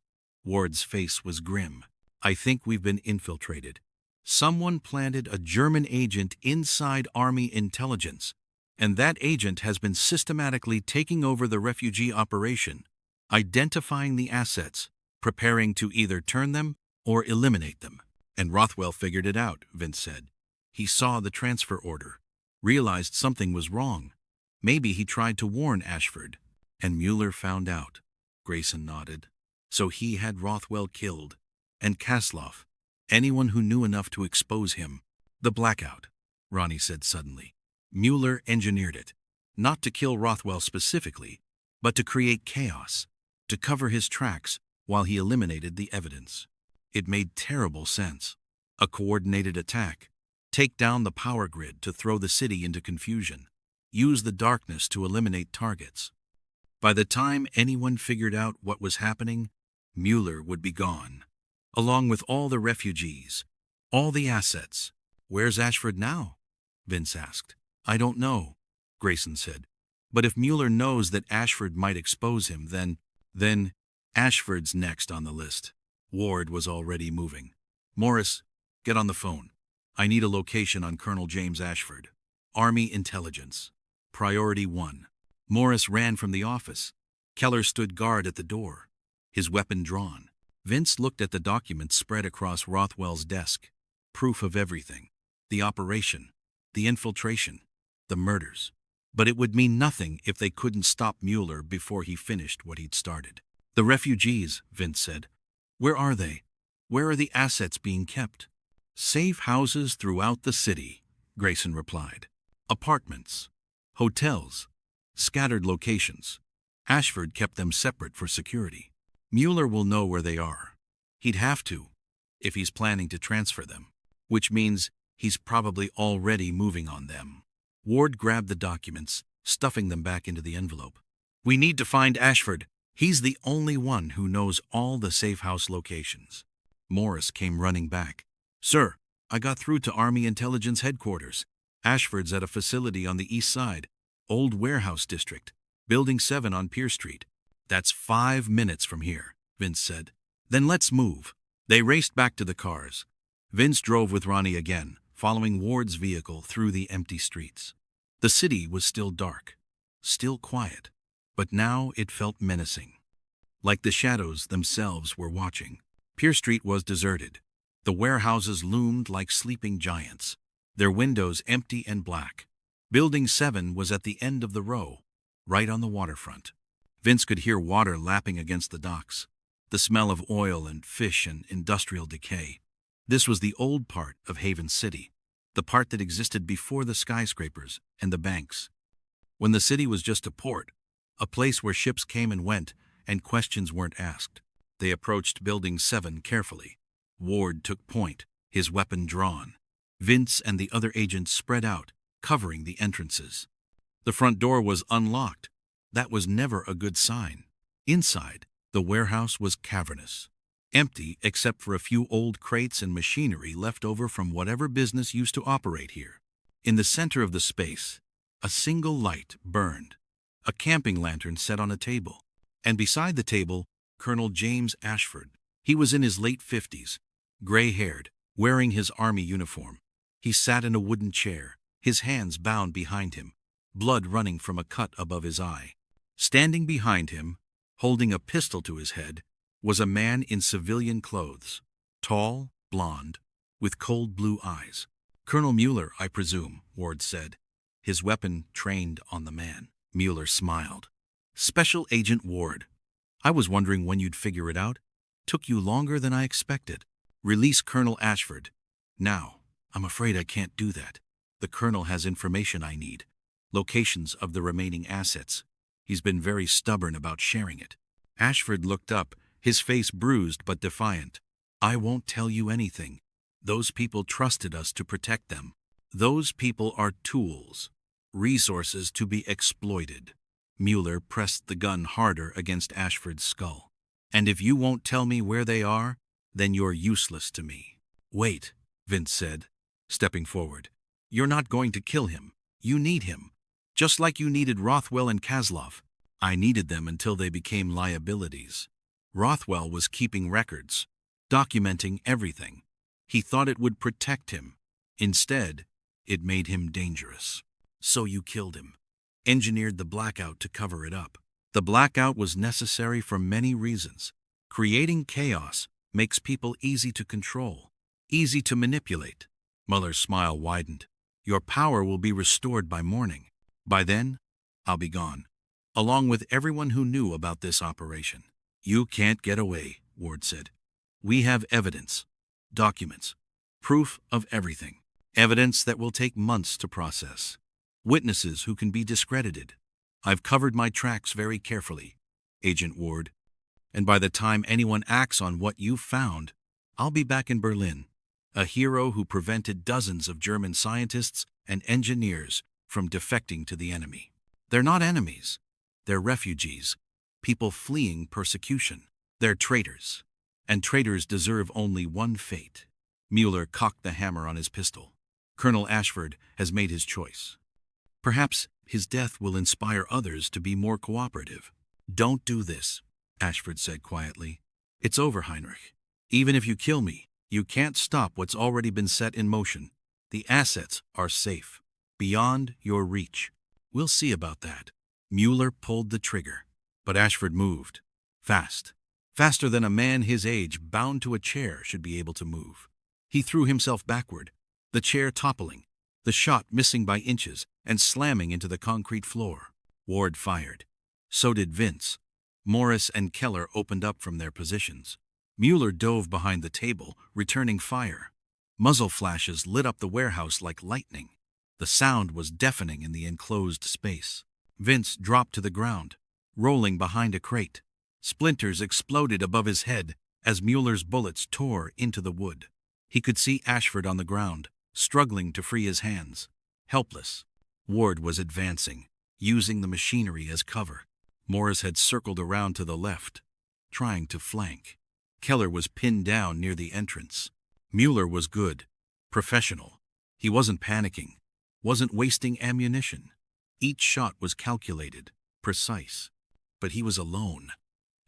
Ward's face was grim. I think we've been infiltrated. Someone planted a German agent inside Army Intelligence, and that agent has been systematically taking over the refugee operation, identifying the assets, preparing to either turn them or eliminate them. And Rothell figured it out, Vince said. He saw the transfer order, realized something was wrong. Maybe he tried to warn Ashford, and Mueller found out. Grayson nodded. So he had Rothell killed, and Kaslov, anyone who knew enough to expose him. The Blackout, Ronnie said suddenly. Mueller engineered it, not to kill Rothell specifically, but to create chaos, to cover his tracks while he eliminated the evidence. It made terrible sense. A coordinated attack. Take down the power grid to throw the city into confusion. Use the darkness to eliminate targets. By the time anyone figured out what was happening, Mueller would be gone, along with all the refugees, all the assets. Where's Ashford now? Vince asked. I don't know, Grayson said. But if Mueller knows that Ashford might expose him, then Ashford's next on the list. Ward was already moving. Morris, get on the phone. I need a location on Colonel James Ashford. Army Intelligence. Priority 1. Morris ran from the office. Keller stood guard at the door, his weapon drawn. Vince looked at the documents spread across Rothell's desk. Proof of everything. The operation, the infiltration, the murders. But it would mean nothing if they couldn't stop Mueller before he finished what he'd started. The refugees, Vince said. Where are they? Where are the assets being kept? Safe houses throughout the city, Grayson replied. Apartments, hotels, scattered locations. Ashford kept them separate for security. Mueller will know where they are. He'd have to, if he's planning to transfer them, which means he's probably already moving on them. Ward grabbed the documents, stuffing them back into the envelope. We need to find Ashford. He's the only one who knows all the safe house locations. Morris came running back. Sir, I got through to Army Intelligence Headquarters. Ashford's at a facility on the east side, Old Warehouse District, Building 7 on Pier Street. That's 5 minutes from here, Vince said. Then let's move. They raced back to the cars. Vince drove with Ronnie again, following Ward's vehicle through the empty streets. The city was still dark, still quiet, but now it felt menacing. Like the shadows themselves were watching. Pier Street was deserted. The warehouses loomed like sleeping giants, their windows empty and black. Building 7 was at the end of the row, right on the waterfront. Vince could hear water lapping against the docks, the smell of oil and fish and industrial decay. This was the old part of Haven City, the part that existed before the skyscrapers and the banks. When the city was just a port, a place where ships came and went and questions weren't asked. They approached Building 7 carefully. Ward took point, his weapon drawn. Vince and the other agents spread out, covering the entrances. The front door was unlocked. That was never a good sign. Inside, the warehouse was cavernous, empty except for a few old crates and machinery left over from whatever business used to operate here. In the center of the space, a single light burned, a camping lantern set on a table. And beside the table, Colonel James Ashford. He was in his late 50s, gray-haired, wearing his army uniform. He sat in a wooden chair, his hands bound behind him, blood running from a cut above his eye. Standing behind him, holding a pistol to his head, was a man in civilian clothes, tall, blond, with cold blue eyes. "Colonel Mueller, I presume," Ward said, his weapon trained on the man. Mueller smiled. "Special Agent Ward. I was wondering when you'd figure it out. Took you longer than I expected. Release Colonel Ashford. Now." "I'm afraid I can't do that. The Colonel has information I need. Locations of the remaining assets. He's been very stubborn about sharing it." Ashford looked up, his face bruised but defiant. "I won't tell you anything. Those people trusted us to protect them. Those people are tools, resources to be exploited." Mueller pressed the gun harder against Ashford's skull. "And if you won't tell me where they are, then you're useless to me." "Wait," Vince said, stepping forward. "You're not going to kill him. You need him. Just like you needed Rothell and Kaslov. I needed them until they became liabilities. Rothell was keeping records, documenting everything. He thought it would protect him. Instead, it made him dangerous. So you killed him. Engineered the blackout to cover it up. The blackout was necessary for many reasons. Creating chaos makes people easy to control, easy to manipulate." Mueller's smile widened. "Your power will be restored by morning. By then, I'll be gone, along with everyone who knew about this operation." "You can't get away," Ward said. "We have evidence, documents, proof of everything. Evidence that will take months to process. Witnesses who can be discredited. I've covered my tracks very carefully, Agent Ward. And by the time anyone acts on what you've found, I'll be back in Berlin, a hero who prevented dozens of German scientists and engineers from defecting to the enemy. They're not enemies. They're refugees, people fleeing persecution. They're traitors. And traitors deserve only one fate." Mueller cocked the hammer on his pistol. "Colonel Ashford has made his choice. Perhaps his death will inspire others to be more cooperative." "Don't do this," Ashford said quietly. "It's over, Heinrich. Even if you kill me, you can't stop what's already been set in motion. The assets are safe, beyond your reach. We'll see about that." Mueller pulled the trigger, but Ashford moved. Fast. Faster than a man his age bound to a chair should be able to move. He threw himself backward, the chair toppling, the shot missing by inches and slamming into the concrete floor. Ward fired. So did Vince. Morris and Keller opened up from their positions. Mueller dove behind the table, returning fire. Muzzle flashes lit up the warehouse like lightning. The sound was deafening in the enclosed space. Vince dropped to the ground, rolling behind a crate. Splinters exploded above his head as Mueller's bullets tore into the wood. He could see Ashford on the ground, struggling to free his hands. Helpless. Ward was advancing, using the machinery as cover. Morris had circled around to the left, trying to flank. Keller was pinned down near the entrance. Mueller was good, professional. He wasn't panicking, wasn't wasting ammunition. Each shot was calculated, precise. But he was alone,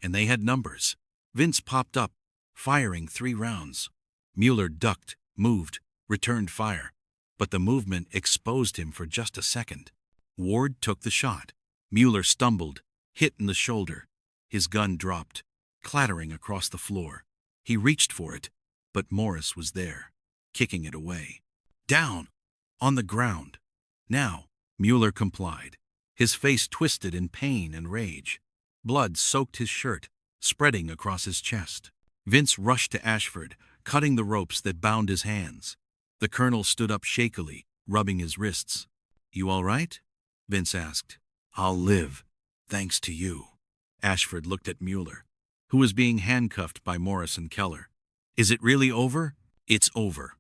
and they had numbers. Vince popped up, firing 3 rounds. Mueller ducked, moved, returned fire, but the movement exposed him for just a second. Ward took the shot. Mueller stumbled, hit in the shoulder. His gun dropped, clattering across the floor. He reached for it, but Morris was there, kicking it away. "Down! On the ground! Now!" Mueller complied, his face twisted in pain and rage. Blood soaked his shirt, spreading across his chest. Vince rushed to Ashford, cutting the ropes that bound his hands. The colonel stood up shakily, rubbing his wrists. "You all right?" Vince asked. "I'll live, thanks to you." Ashford looked at Mueller. who was being handcuffed by Morris and Keller. Is it really over? It's over,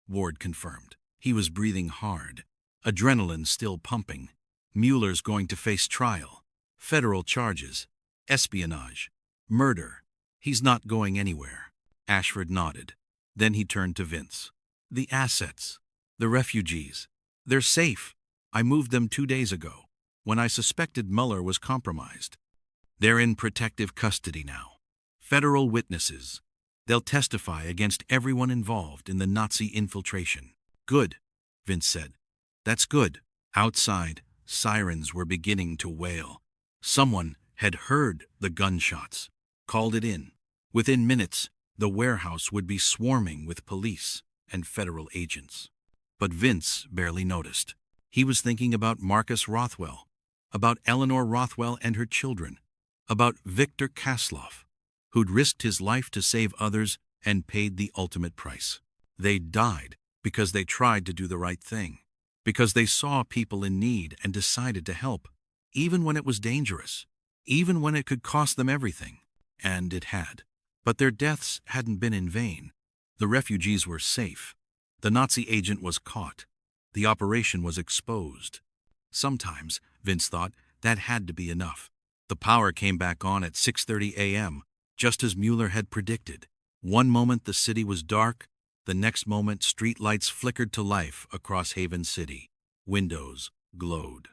Ward confirmed. He was breathing hard, adrenaline still pumping. Mueller's going to face trial, federal charges, espionage, murder. He's not going anywhere. Ashford nodded. Then he turned to Vince. The assets, the refugees, they're safe. I moved them 2 days ago, when I suspected Mueller was compromised. They're in protective custody now. Federal witnesses. They'll testify against everyone involved in the Nazi infiltration. Good, Vince said. That's good. Outside, sirens were beginning to wail. Someone had heard the gunshots, called it in. Within minutes, the warehouse would be swarming with police and federal agents. But Vince barely noticed. He was thinking about Marcus Rothell, about Eleanor Rothell and her children, about Victor Kaslov, who'd risked his life to save others and paid the ultimate price. They died because they tried to do the right thing, because they saw people in need and decided to help, even when it was dangerous, even when it could cost them everything. And it had. But their deaths hadn't been in vain. The refugees were safe. The Nazi agent was caught. The operation was exposed. Sometimes, Vince thought, that had to be enough. The power came back on at 6:30 a.m., just as Mueller had predicted. One moment the city was dark, the next moment street lights flickered to life across Haven City. Windows glowed.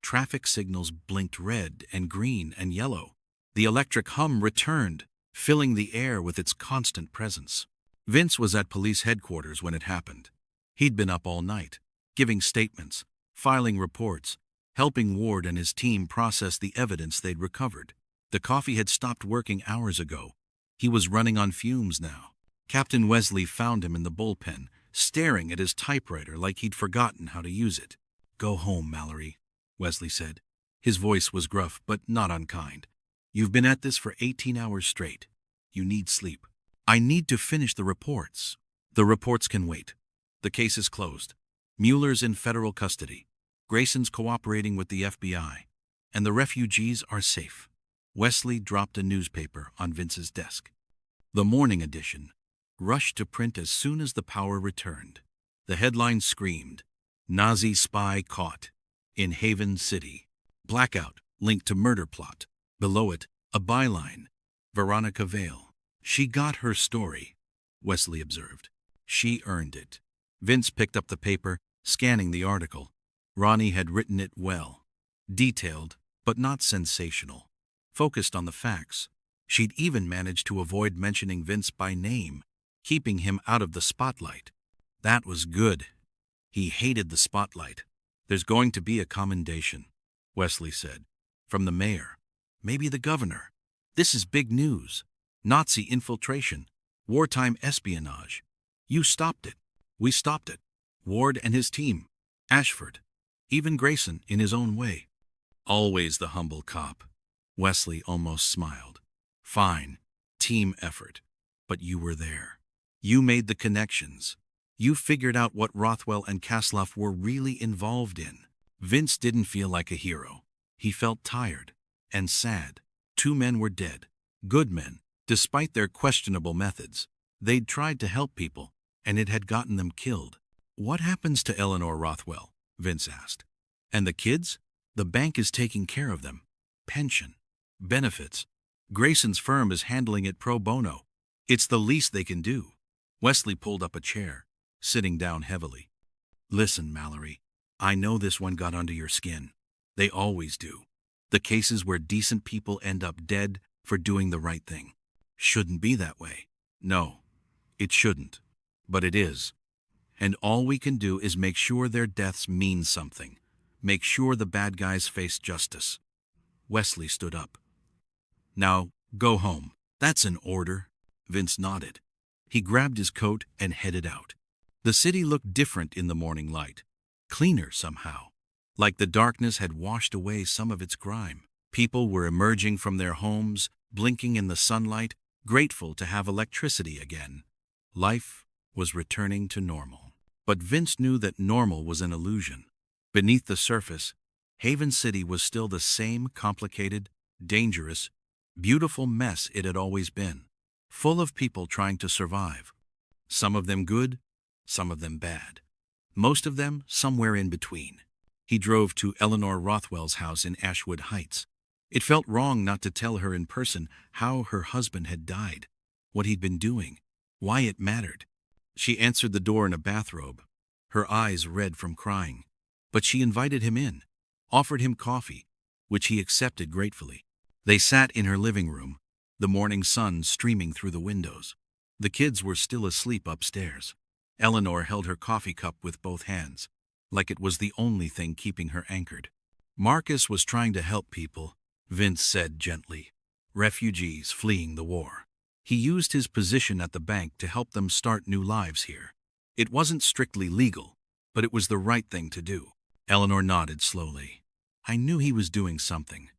Traffic signals blinked red and green and yellow. The electric hum returned, filling the air with its constant presence. Vince was at police headquarters when it happened. He'd been up all night, giving statements, filing reports, helping Ward and his team process the evidence they'd recovered. The coffee had stopped working hours ago. He was running on fumes now. Captain Wesley found him in the bullpen, staring at his typewriter like he'd forgotten how to use it. Go home, Mallory, Wesley said. His voice was gruff but not unkind. You've been at this for 18 hours straight. You need sleep. I need to finish the reports. The reports can wait. The case is closed. Mueller's in federal custody. Grayson's cooperating with the FBI. And the refugees are safe. Wesley dropped a newspaper on Vince's desk. The morning edition rushed to print as soon as the power returned. The headline screamed, Nazi spy caught in Haven City. Blackout linked to murder plot. Below it, a byline, Veronica Vale. She got her story, Wesley observed. She earned it. Vince picked up the paper, scanning the article. Ronnie had written it well. Detailed, but not sensational. Focused on the facts. She'd even managed to avoid mentioning Vince by name, keeping him out of the spotlight. That was good. He hated the spotlight. There's going to be a commendation, Wesley said. From the mayor. Maybe the governor. This is big news. Nazi infiltration. Wartime espionage. You stopped it. We stopped it. Ward and his team. Ashford. Even Grayson in his own way. Always the humble cop. Wesley almost smiled. Fine. Team effort. But you were there. You made the connections. You figured out what Rothell and Kaslov were really involved in. Vince didn't feel like a hero. He felt tired and sad. 2 men were dead. Good men, despite their questionable methods. They'd tried to help people, and it had gotten them killed. What happens to Eleanor Rothell? Vince asked. And the kids? The bank is taking care of them. Pension. Benefits. Grayson's firm is handling it pro bono. It's the least they can do. Wesley pulled up a chair, sitting down heavily. Listen, Mallory, I know this one got under your skin. They always do. The cases where decent people end up dead for doing the right thing. Shouldn't be that way. No, it shouldn't. But it is. And all we can do is make sure their deaths mean something. Make sure the bad guys face justice. Wesley stood up. Now, go home. That's an order. Vince nodded. He grabbed his coat and headed out. The city looked different in the morning light. Cleaner somehow. Like the darkness had washed away some of its grime. People were emerging from their homes, blinking in the sunlight, grateful to have electricity again. Life was returning to normal. But Vince knew that normal was an illusion. Beneath the surface, Haven City was still the same complicated, dangerous, Beautiful mess it had always been, full of people trying to survive. Some of them good, some of them bad. Most of them somewhere in between. He drove to Eleanor Rothwell's house in Ashwood Heights. It felt wrong not to tell her in person how her husband had died, what he'd been doing, why it mattered. She answered the door in a bathrobe, her eyes red from crying. But she invited him in, offered him coffee, which he accepted gratefully. They sat in her living room, the morning sun streaming through the windows. The kids were still asleep upstairs. Eleanor held her coffee cup with both hands, like it was the only thing keeping her anchored. Marcus was trying to help people, Vince said gently. Refugees fleeing the war. He used his position at the bank to help them start new lives here. It wasn't strictly legal, but it was the right thing to do. Eleanor nodded slowly. I knew he was doing something.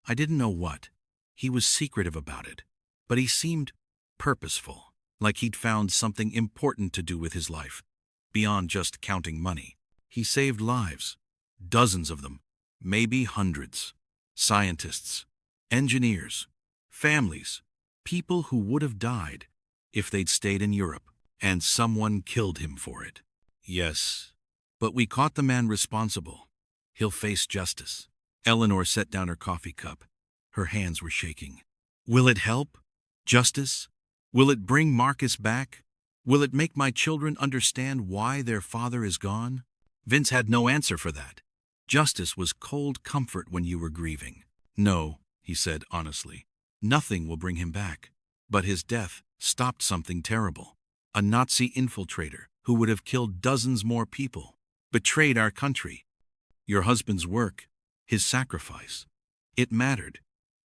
I didn't know what. He was secretive about it, but he seemed purposeful, like he'd found something important to do with his life, beyond just counting money. He saved lives, dozens of them, maybe hundreds. Scientists, engineers, families, people who would have died if they'd stayed in Europe, and someone killed him for it. Yes, but we caught the man responsible. He'll face justice. Eleanor set down her coffee cup. Her hands were shaking. Will it help? Justice? Will it bring Marcus back? Will it make my children understand why their father is gone? Vince had no answer for that. Justice was cold comfort when you were grieving. No, he said honestly. Nothing will bring him back. But his death stopped something terrible. A Nazi infiltrator who would have killed dozens more people. Betrayed our country. Your husband's work, his sacrifice. It mattered.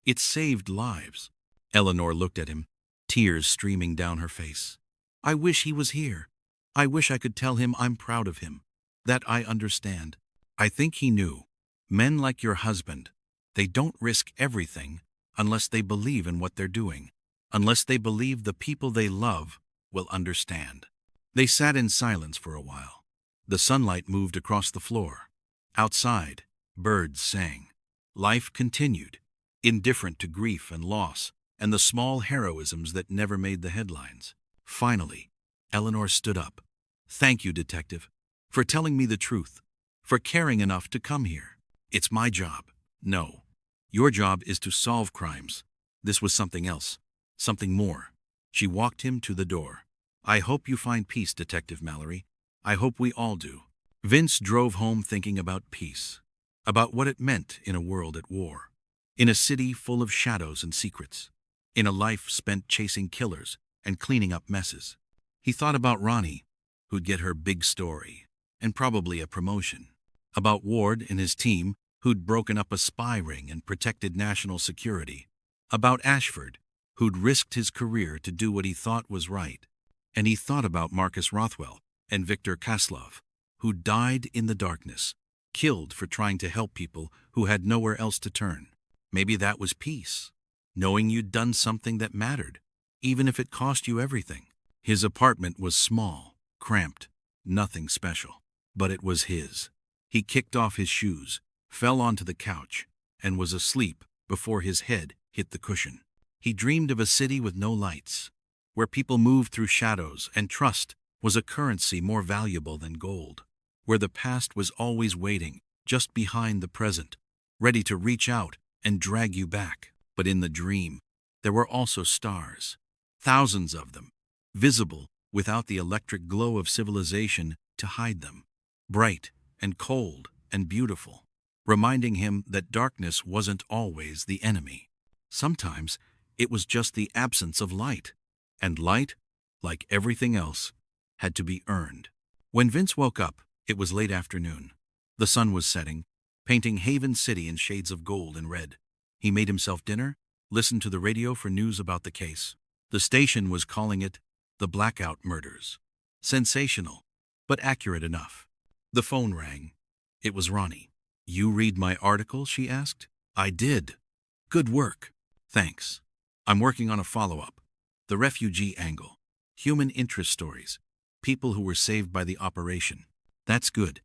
It saved lives. Eleanor looked at him, tears streaming down her face. I wish he was here. I wish I could tell him I'm proud of him. That I understand. I think he knew. Men like your husband, they don't risk everything unless they believe in what they're doing, unless they believe the people they love will understand. They sat in silence for a while. The sunlight moved across the floor. Outside, birds sang. Life continued, indifferent to grief and loss and the small heroisms that never made the headlines. Finally, Eleanor stood up. Thank you, detective, for telling me the truth, for caring enough to come here. It's my job. No, your job is to solve crimes. This was something else, something more. She walked him to the door. I hope you find peace, Detective Mallory. I hope we all do. Vince drove home thinking about peace, about what it meant in a world at war, in a city full of shadows and secrets, in a life spent chasing killers and cleaning up messes. He thought about Ronnie, who'd get her big story, and probably a promotion. About Ward and his team, who'd broken up a spy ring and protected national security. About Ashford, who'd risked his career to do what he thought was right. And he thought about Marcus Rothwell and Victor Kaslov, who died in the darkness, killed for trying to help people who had nowhere else to turn. Maybe that was peace, knowing you'd done something that mattered, even if it cost you everything. His apartment was small, cramped, nothing special, but it was his. He kicked off his shoes, fell onto the couch, and was asleep before his head hit the cushion. He dreamed of a city with no lights, where people moved through shadows and trust was a currency more valuable than gold, where the past was always waiting just behind the present, ready to reach out and drag you back. But in the dream, there were also stars, thousands of them, visible without the electric glow of civilization to hide them, bright and cold and beautiful, reminding him that darkness wasn't always the enemy. Sometimes it was just the absence of light, and light, like everything else, had to be earned. When Vince woke up, it was late afternoon. The sun was setting, painting Haven City in shades of gold and red. He made himself dinner, listened to the radio for news about the case. The station was calling it the Blackout murders. Sensational, but accurate enough. The phone rang. It was Ronnie. You read my article? She asked. I did. Good work. Thanks. I'm working on a follow-up. The refugee angle. Human interest stories. People who were saved by the operation. That's good.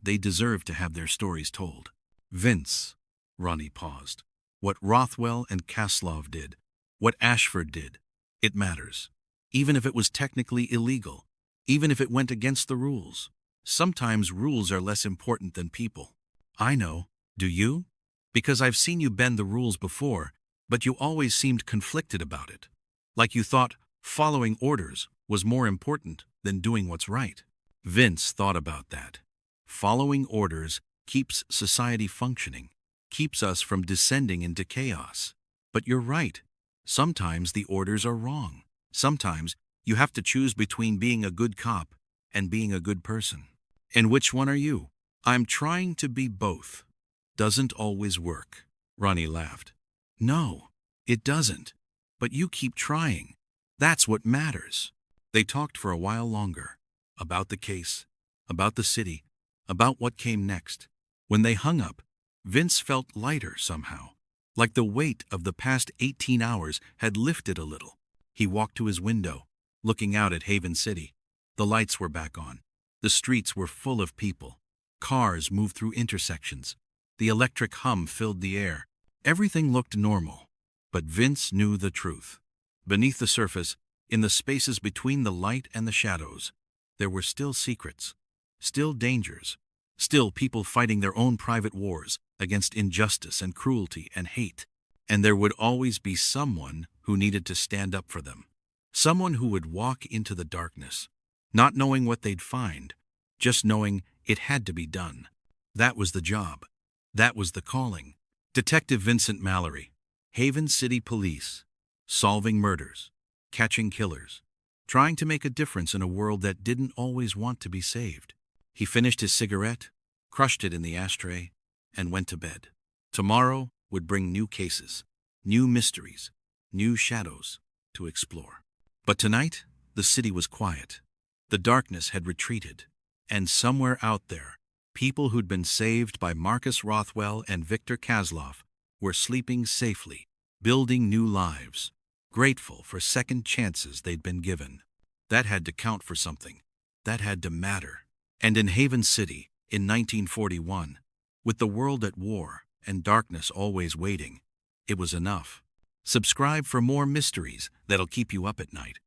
They deserve to have their stories told. Vince. Ronnie paused. What Rothell and Kaslov did, what Ashford did, it matters. Even if it was technically illegal, even if it went against the rules. Sometimes rules are less important than people. I know, do you? Because I've seen you bend the rules before, but you always seemed conflicted about it. Like you thought following orders was more important than doing what's right. Vince thought about that. Following orders keeps society functioning, keeps us from descending into chaos. But you're right. Sometimes the orders are wrong. Sometimes you have to choose between being a good cop and being a good person. And which one are you? I'm trying to be both. Doesn't always work. Ronnie laughed. No, it doesn't. But you keep trying. That's what matters. They talked for a while longer. About the case, about the city, about what came next. When they hung up, Vince felt lighter somehow. Like the weight of the past 18 hours had lifted a little. He walked to his window, looking out at Haven City. The lights were back on. The streets were full of people. Cars moved through intersections. The electric hum filled the air. Everything looked normal. But Vince knew the truth. Beneath the surface, in the spaces between the light and the shadows, there were still secrets, still dangers, still people fighting their own private wars against injustice and cruelty and hate. And there would always be someone who needed to stand up for them. Someone who would walk into the darkness, not knowing what they'd find, just knowing it had to be done. That was the job. That was the calling. Detective Vincent Mallory, Haven City Police, solving murders, catching killers, trying to make a difference in a world that didn't always want to be saved. He finished his cigarette, crushed it in the ashtray, and went to bed. Tomorrow would bring new cases, new mysteries, new shadows to explore. But tonight, the city was quiet. The darkness had retreated, and somewhere out there, people who'd been saved by Marcus Rothell and Victor Kaslov were sleeping safely, building new lives, grateful for second chances they'd been given. That had to count for something. That had to matter. And in Haven City, in 1941, with the world at war and darkness always waiting, it was enough. Subscribe for more mysteries that'll keep you up at night.